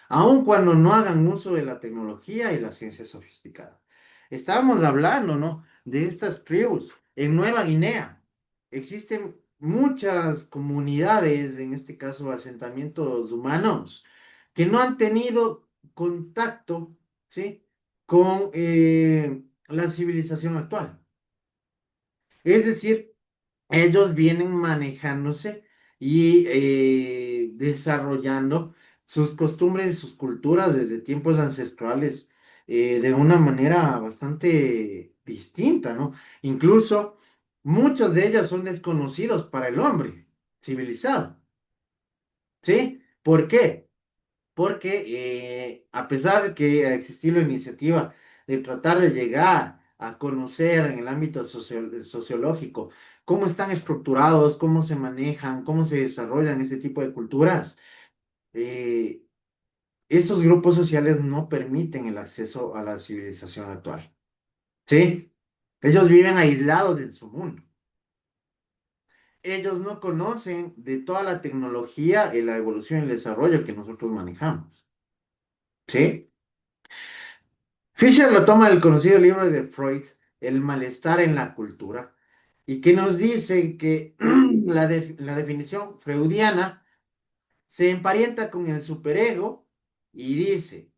aun cuando no hagan uso de la tecnología y la ciencia sofisticada. Estábamos hablando, ¿no? De estas tribus en Nueva Guinea. Existen muchas comunidades, en este caso asentamientos humanos, que no han tenido contacto, ¿sí? Con la civilización actual. Es decir, ellos vienen manejándose y desarrollando sus costumbres y sus culturas desde tiempos ancestrales de una manera bastante distinta, ¿no? Incluso muchos de ellas son desconocidos para el hombre civilizado, ¿sí? ¿Por qué? Porque a pesar de que ha existido la iniciativa de tratar de llegar a conocer en el ámbito sociológico cómo están estructurados, cómo se manejan, cómo se desarrollan ese tipo de culturas, eh, estos grupos sociales no permiten el acceso a la civilización actual. ¿Sí? Ellos viven aislados en su mundo. Ellos no conocen de toda la tecnología y la evolución y el desarrollo que nosotros manejamos. ¿Sí? Fisher lo toma del conocido libro de Freud, El malestar en la cultura, y que nos dice que la definición freudiana se emparenta con el superego y dice,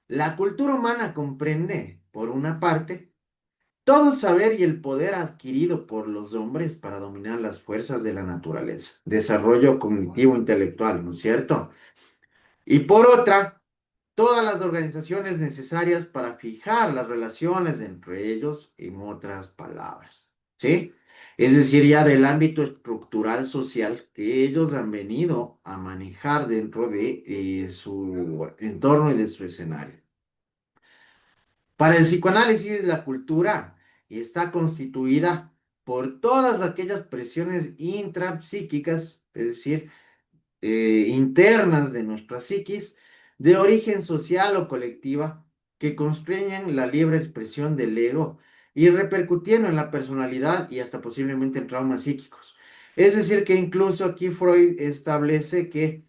la cultura humana comprende, por una parte, todo saber y el poder adquirido por los hombres para dominar las fuerzas de la naturaleza, desarrollo cognitivo intelectual, ¿no es cierto? Y por otra, todas las organizaciones necesarias para fijar las relaciones entre ellos, en otras palabras, ¿sí? Es decir, ya del ámbito estructural social que ellos han venido a manejar dentro de su entorno y de su escenario. Para el psicoanálisis, la cultura está constituida por todas aquellas presiones intrapsíquicas, es decir, internas de nuestra psiquis, de origen social o colectiva, que constreñen la libre expresión del ego y repercutiendo en la personalidad y hasta posiblemente en traumas psíquicos. Es decir, que incluso aquí Freud establece que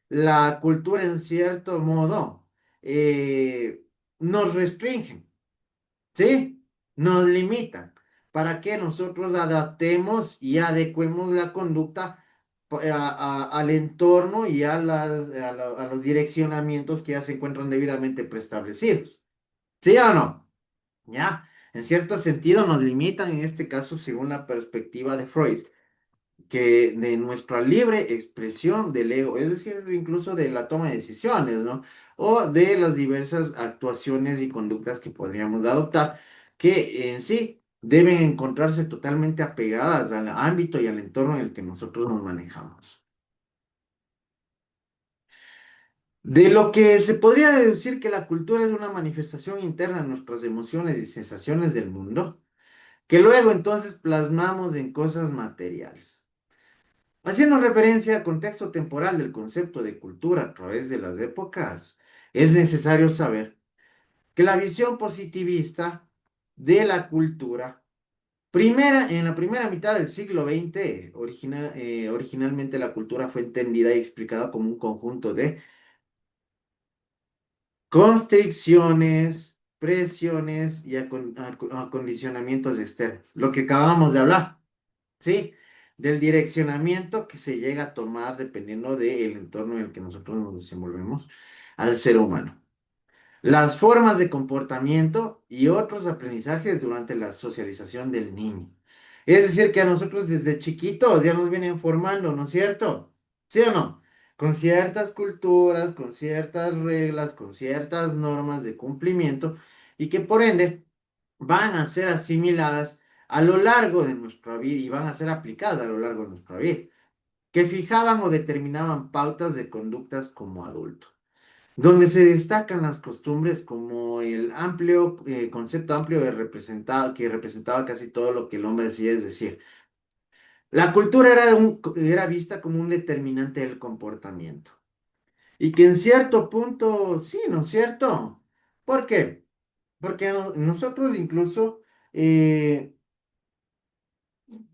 la cultura en cierto modo nos restringe, ¿sí? Nos limitan para que nosotros adaptemos y adecuemos la conducta al entorno y a los direccionamientos que ya se encuentran debidamente preestablecidos. ¿Sí o no? ¿Ya? En cierto sentido nos limitan, en este caso, según la perspectiva de Freud, que de nuestra libre expresión del ego, es decir, incluso de la toma de decisiones, ¿no? O de las diversas actuaciones y conductas que podríamos adoptar, que en sí deben encontrarse totalmente apegadas al ámbito y al entorno en el que nosotros nos manejamos. De lo que se podría decir que la cultura es una manifestación interna de nuestras emociones y sensaciones del mundo, que luego entonces plasmamos en cosas materiales. Haciendo referencia al contexto temporal del concepto de cultura a través de las épocas, es necesario saber que la visión positivista de la cultura, en la primera mitad del siglo XX, originalmente la cultura fue entendida y explicada como un conjunto de constricciones, presiones y acondicionamientos externos, lo que acabamos de hablar. ¿Sí? Del direccionamiento que se llega a tomar dependiendo del entorno en el que nosotros nos desenvolvemos al ser humano. Las formas de comportamiento y otros aprendizajes durante la socialización del niño. Es decir, que a nosotros desde chiquitos ya nos vienen formando, ¿no es cierto? ¿Sí o no? Con ciertas culturas, con ciertas reglas, con ciertas normas de cumplimiento y que por ende van a ser asimiladas a lo largo de nuestra vida y van a ser aplicadas a lo largo de nuestra vida, que fijaban o determinaban pautas de conductas como adulto, donde se destacan las costumbres como el amplio concepto amplio de que representaba casi todo lo que el hombre hacía, es decir, la cultura era vista como un determinante del comportamiento y que en cierto punto, sí, ¿no es cierto? ¿Por qué? Porque nosotros incluso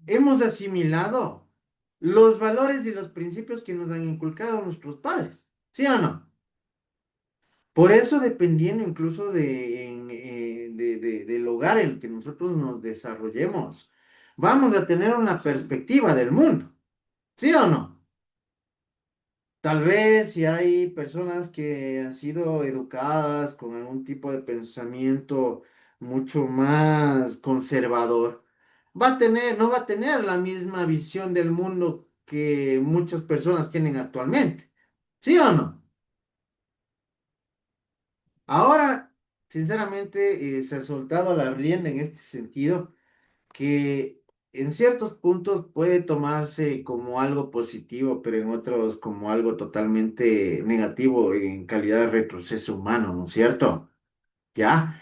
hemos asimilado los valores y los principios que nos han inculcado nuestros padres, ¿sí o no? Por eso, dependiendo incluso del hogar en el que nosotros nos desarrollemos, vamos a tener una perspectiva del mundo, ¿sí o no? Tal vez si hay personas que han sido educadas con algún tipo de pensamiento mucho más conservador, no va a tener la misma visión del mundo que muchas personas tienen actualmente. ¿Sí o no? Ahora, sinceramente, se ha soltado la rienda en este sentido que en ciertos puntos puede tomarse como algo positivo, pero en otros como algo totalmente negativo en calidad de retroceso humano, ¿no es cierto? ¿Ya?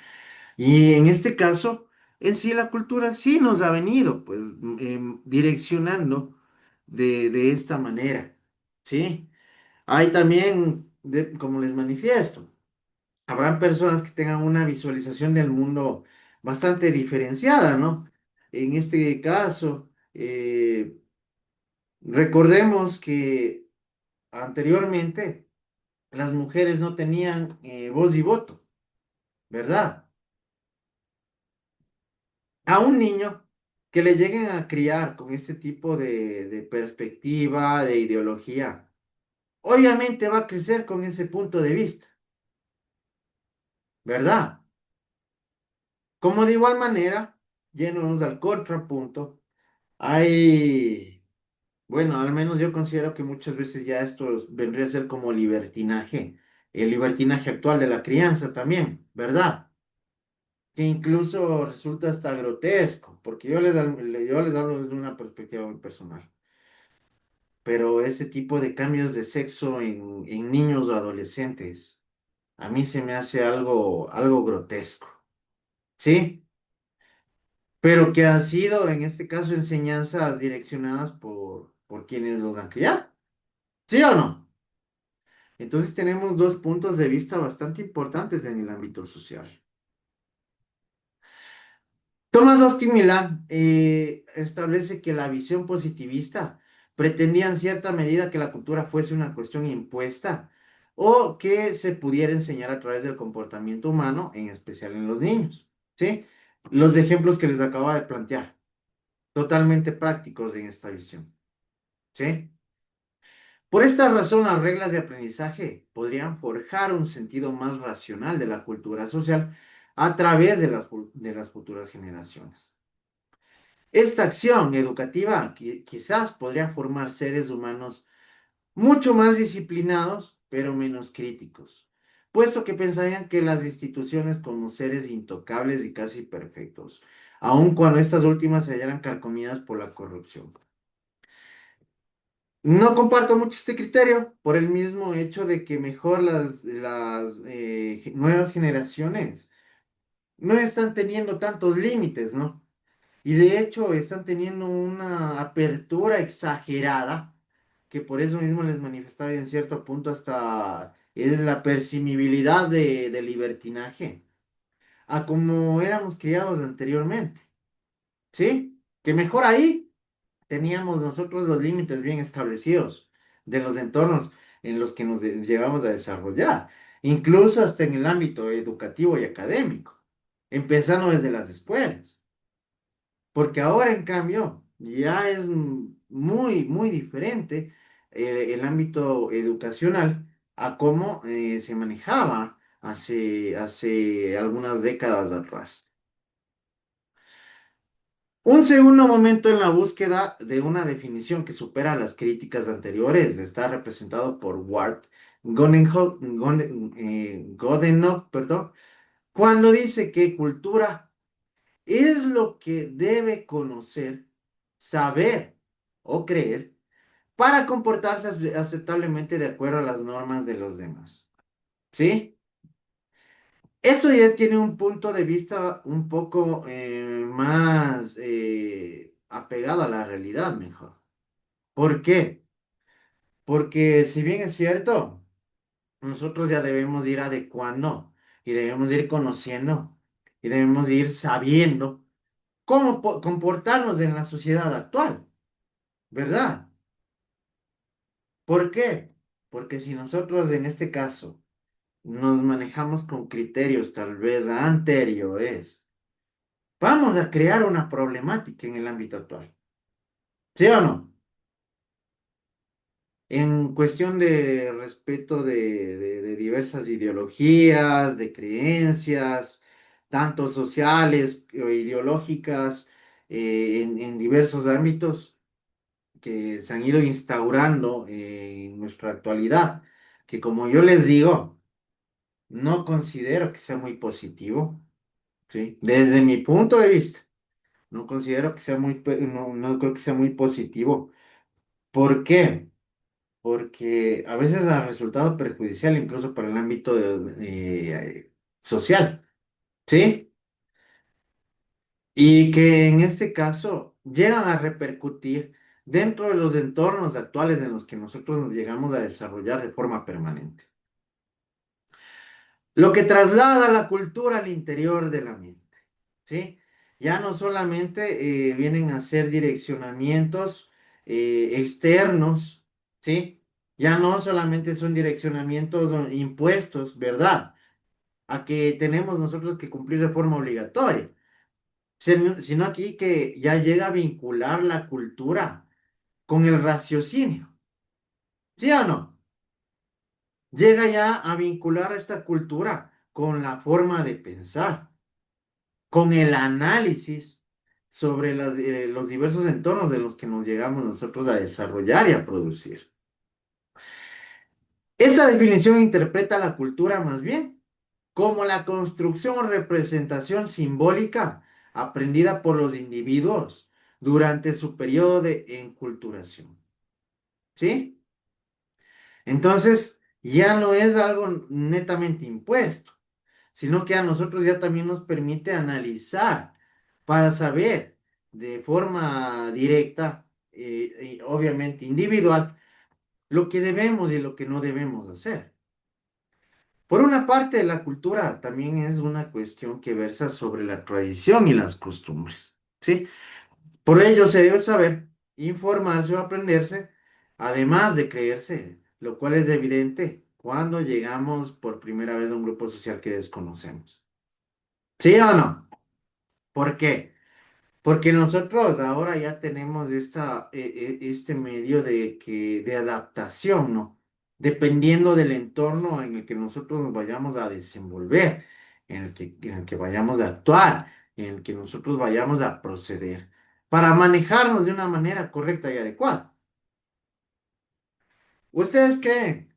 Y en este caso, en sí la cultura sí nos ha venido, pues, direccionando de esta manera, ¿sí? Hay también, como les manifiesto, habrán personas que tengan una visualización del mundo bastante diferenciada, ¿no? En este caso, recordemos que anteriormente las mujeres no tenían voz y voto, ¿verdad? A un niño que le lleguen a criar con este tipo de perspectiva, de ideología, obviamente va a crecer con ese punto de vista, ¿verdad? Como de igual manera, yéndonos al contrapunto, hay, bueno, al menos yo considero que muchas veces ya esto vendría a ser como libertinaje, el libertinaje actual de la crianza también, ¿verdad? Que incluso resulta hasta grotesco, porque yo les hablo desde una perspectiva muy personal. Pero ese tipo de cambios de sexo en niños o adolescentes, a mí se me hace algo grotesco, ¿sí? Pero que han sido, en este caso, enseñanzas direccionadas por quienes los han criado, ¿sí o no? Entonces tenemos dos puntos de vista bastante importantes en el ámbito social. Thomas Austin Milán establece que la visión positivista pretendía en cierta medida que la cultura fuese una cuestión impuesta o que se pudiera enseñar a través del comportamiento humano, en especial en los niños, ¿sí? Los ejemplos que les acabo de plantear, totalmente prácticos en esta visión, ¿sí? Por esta razón, las reglas de aprendizaje podrían forjar un sentido más racional de la cultura social a través de las futuras generaciones. Esta acción educativa quizás podría formar seres humanos mucho más disciplinados, pero menos críticos, puesto que pensarían que las instituciones como seres intocables y casi perfectos, aun cuando estas últimas se hallaran carcomidas por la corrupción. No comparto mucho este criterio por el mismo hecho de que mejor las nuevas generaciones no están teniendo tantos límites, ¿no? Y de hecho están teniendo una apertura exagerada, que por eso mismo les manifestaba en cierto punto hasta es la percimibilidad de libertinaje, a como éramos criados anteriormente, ¿sí? Que mejor ahí teníamos nosotros los límites bien establecidos de los entornos en los que nos llegamos a desarrollar, incluso hasta en el ámbito educativo y académico, empezando desde las escuelas. Porque ahora, en cambio, ya es muy diferente el ámbito educacional a cómo se manejaba hace algunas décadas atrás. Un segundo momento en la búsqueda de una definición que supera las críticas anteriores está representado por Ward Godenhoff, perdón, cuando dice que cultura es lo que debe conocer, saber o creer para comportarse aceptablemente de acuerdo a las normas de los demás. ¿Sí? Esto ya tiene un punto de vista un poco más apegado a la realidad, mejor. ¿Por qué? Porque si bien es cierto, nosotros ya debemos ir adecuando y debemos ir conociendo y debemos ir sabiendo cómo comportarnos en la sociedad actual, ¿verdad? ¿Por qué? Porque si nosotros en este caso nos manejamos con criterios tal vez anteriores, vamos a crear una problemática en el ámbito actual. ¿Sí o no? En cuestión de respeto de diversas ideologías, de creencias, tanto sociales o ideológicas, en diversos ámbitos que se han ido instaurando en nuestra actualidad, que como yo les digo, no considero que sea muy positivo, ¿sí? Desde mi punto de vista, no considero que sea no creo que sea muy positivo. ¿Por qué? Porque a veces ha resultado perjudicial incluso para el ámbito social, ¿sí? y que en este caso llegan a repercutir dentro de los entornos actuales en los que nosotros nos llegamos a desarrollar de forma permanente. Lo que traslada la cultura al interior de la mente, ¿sí? Ya no solamente vienen a ser direccionamientos externos, ¿sí? Ya no solamente son direccionamientos impuestos, ¿verdad? A que tenemos nosotros que cumplir de forma obligatoria, sino aquí que ya llega a vincular la cultura con el raciocinio, ¿sí o no? Llega ya a vincular esta cultura con la forma de pensar, con el análisis sobre los diversos entornos de los que nos llegamos nosotros a desarrollar y a producir. Esa definición interpreta la cultura más bien como la construcción o representación simbólica aprendida por los individuos durante su periodo de enculturación. ¿Sí? Entonces, ya no es algo netamente impuesto, sino que a nosotros ya también nos permite analizar para saber de forma directa y obviamente individual lo que debemos y lo que no debemos hacer. Por una parte, la cultura también es una cuestión que versa sobre la tradición y las costumbres, ¿sí? Por ello se debe saber, informarse o aprenderse, además de creerse, lo cual es evidente cuando llegamos por primera vez a un grupo social que desconocemos. ¿Sí o no? ¿Por qué? Porque nosotros ahora ya tenemos este medio de adaptación, ¿no? Dependiendo del entorno en el que nosotros nos vayamos a desenvolver, en el que vayamos a actuar, en el que nosotros vayamos a proceder, para manejarnos de una manera correcta y adecuada. ¿Ustedes creen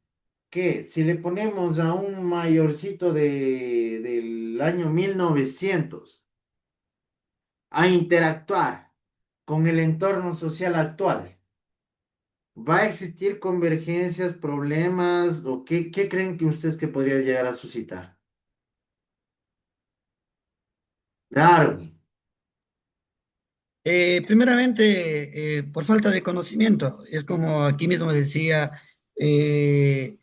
que si le ponemos a un mayorcito del año 1900 a interactuar con el entorno social actual, va a existir convergencias, problemas o qué creen que ustedes que podría llegar a suscitar? Darwin.
Primeramente, por falta de conocimiento, es como aquí mismo decía, eh,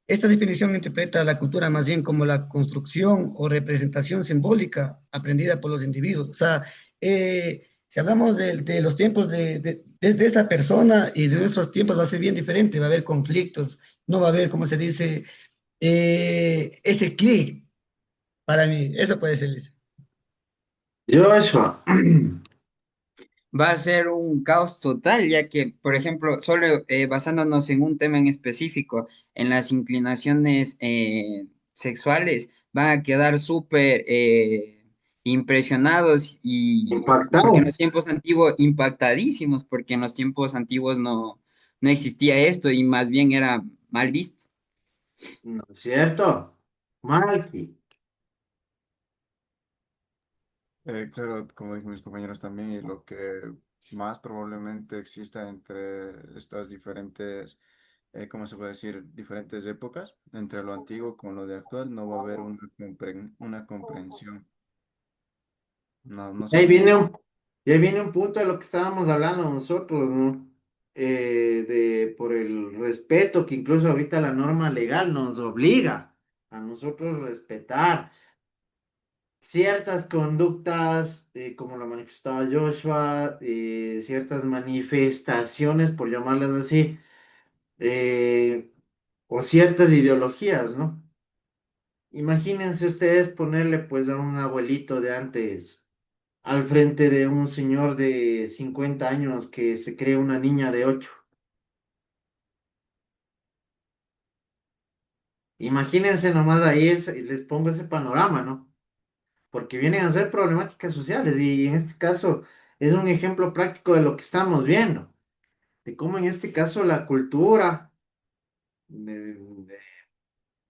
esta definición interpreta la cultura más bien como la construcción o representación simbólica aprendida por los individuos. O sea, si hablamos de los tiempos de esta persona y de nuestros tiempos va a ser bien diferente, va a haber conflictos, no va a haber, como se dice, ese clic para mí, eso puede ser.
Joshua.
Va a ser un caos total, ya que, por ejemplo, solo basándonos en un tema en específico, en las inclinaciones sexuales, van a quedar súper impresionados y porque en los
Impactados.
tiempos antiguos, impactadísimos, porque en los tiempos antiguos no existía esto y más bien era mal visto.
¿No es cierto? Malky.
Claro, como dicen mis compañeros también, y lo que más probablemente exista entre estas diferentes, ¿cómo se puede decir? Diferentes épocas, entre lo antiguo con lo de actual, no va a haber una comprensión. No, no
Y ahí
sabría.
viene un punto de lo que estábamos hablando nosotros, ¿no? Por el respeto que incluso ahorita la norma legal nos obliga a nosotros respetar ciertas conductas, como lo manifestaba Joshua, ciertas manifestaciones, por llamarlas así, eh, o ciertas ideologías, ¿no? Imagínense ustedes ponerle pues a un abuelito de antes al frente de un señor de 50 años que se cree una niña de 8. Imagínense nomás ahí, les pongo ese panorama, ¿no? Porque vienen a ser problemáticas sociales y en este caso es un ejemplo práctico de lo que estamos viendo, de cómo en este caso la cultura,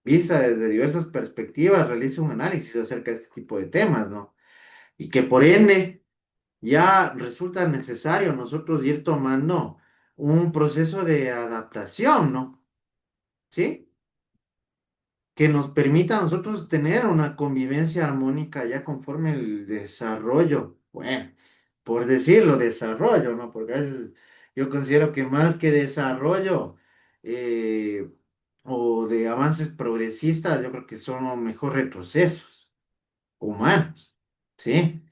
vista desde diversas perspectivas, realiza un análisis acerca de este tipo de temas, ¿no? Y que por ende ya resulta necesario nosotros ir tomando un proceso de adaptación, ¿no? ¿Sí? Que nos permita a nosotros tener una convivencia armónica ya conforme el desarrollo Bueno, por decirlo, desarrollo, ¿no? Porque a veces yo considero que más que desarrollo eh, o de avances progresistas, yo creo que son mejor retrocesos humanos, ¿sí?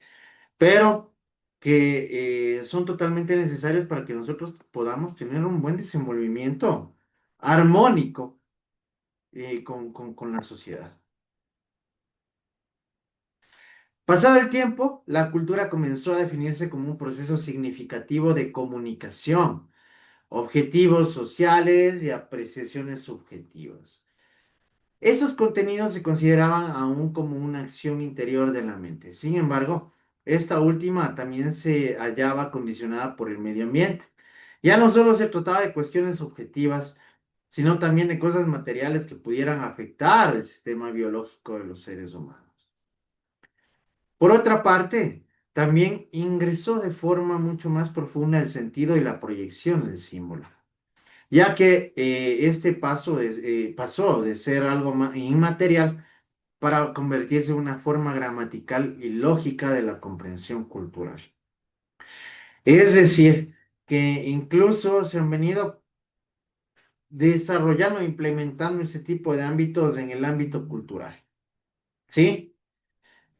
Pero que son totalmente necesarios para que nosotros podamos tener un buen desenvolvimiento armónico con la sociedad. Pasado el tiempo, la cultura comenzó a definirse como un proceso significativo de comunicación, objetivos sociales y apreciaciones subjetivas. Esos contenidos se consideraban aún como una acción interior de la mente. Sin embargo, esta última también se hallaba condicionada por el medio ambiente. Ya no solo se trataba de cuestiones objetivas, sino también de cosas materiales que pudieran afectar el sistema biológico de los seres humanos. Por otra parte, también ingresó de forma mucho más profunda el sentido y la proyección del símbolo, ya que este pasó de ser algo inmaterial para convertirse en una forma gramatical y lógica de la comprensión cultural. Es decir, que incluso se han venido desarrollando e implementando este tipo de ámbitos en el ámbito cultural, ¿sí?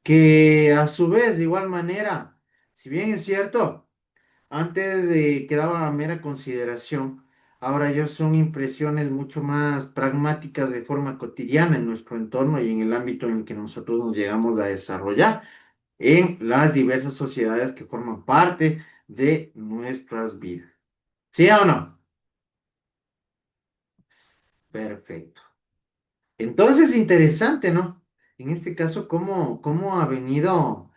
Que a su vez, de igual manera, si bien es cierto, antes de quedaba a mera consideración, ahora ya son impresiones mucho más pragmáticas de forma cotidiana en nuestro entorno y en el ámbito en el que nosotros nos llegamos a desarrollar en las diversas sociedades que forman parte de nuestras vidas. ¿Sí o no? Perfecto. Entonces, interesante, ¿no? En este caso, cómo ha venido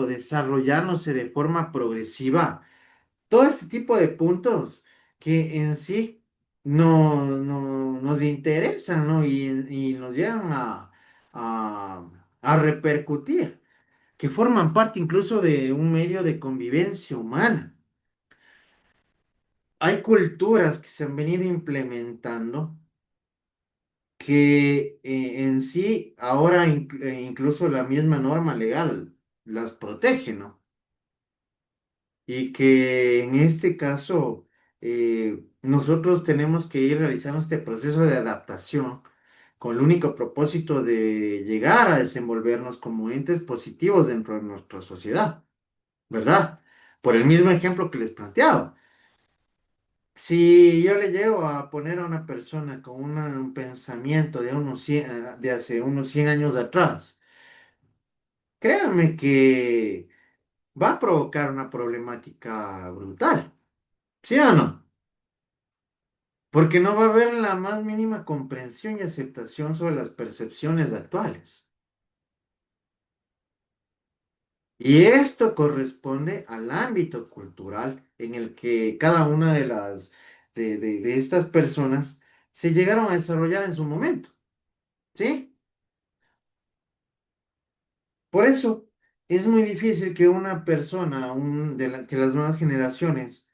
desarrollándose de forma progresiva todo este tipo de puntos que en sí nos interesan, ¿no? Y nos llegan a, a repercutir, que forman parte incluso de un medio de convivencia humana. Hay culturas que se han venido implementando que en sí ahora incluso la misma norma legal las protege, ¿no? Y que en este caso nosotros tenemos que ir realizando este proceso de adaptación con el único propósito de llegar a desenvolvernos como entes positivos dentro de nuestra sociedad, ¿verdad? Por el mismo ejemplo que les planteaba. Si yo le llego a poner a una persona con un pensamiento de hace unos 100 años atrás, créanme que va a provocar una problemática brutal, ¿sí o no? Porque no va a haber la más mínima comprensión y aceptación sobre las percepciones actuales. Y esto corresponde al ámbito cultural en el que cada una de estas personas se llegaron a desarrollar en su momento, ¿sí? Por eso es muy difícil que una persona, que las nuevas generaciones,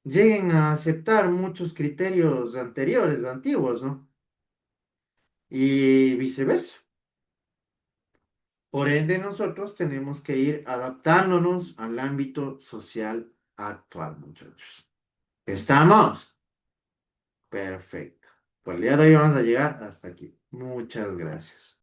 lleguen a aceptar muchos criterios anteriores, antiguos, ¿no? Y viceversa. Por ende, nosotros tenemos que ir adaptándonos al ámbito social actual, muchachos. ¿Estamos? Perfecto. Por el día de hoy vamos a llegar hasta aquí. Muchas gracias.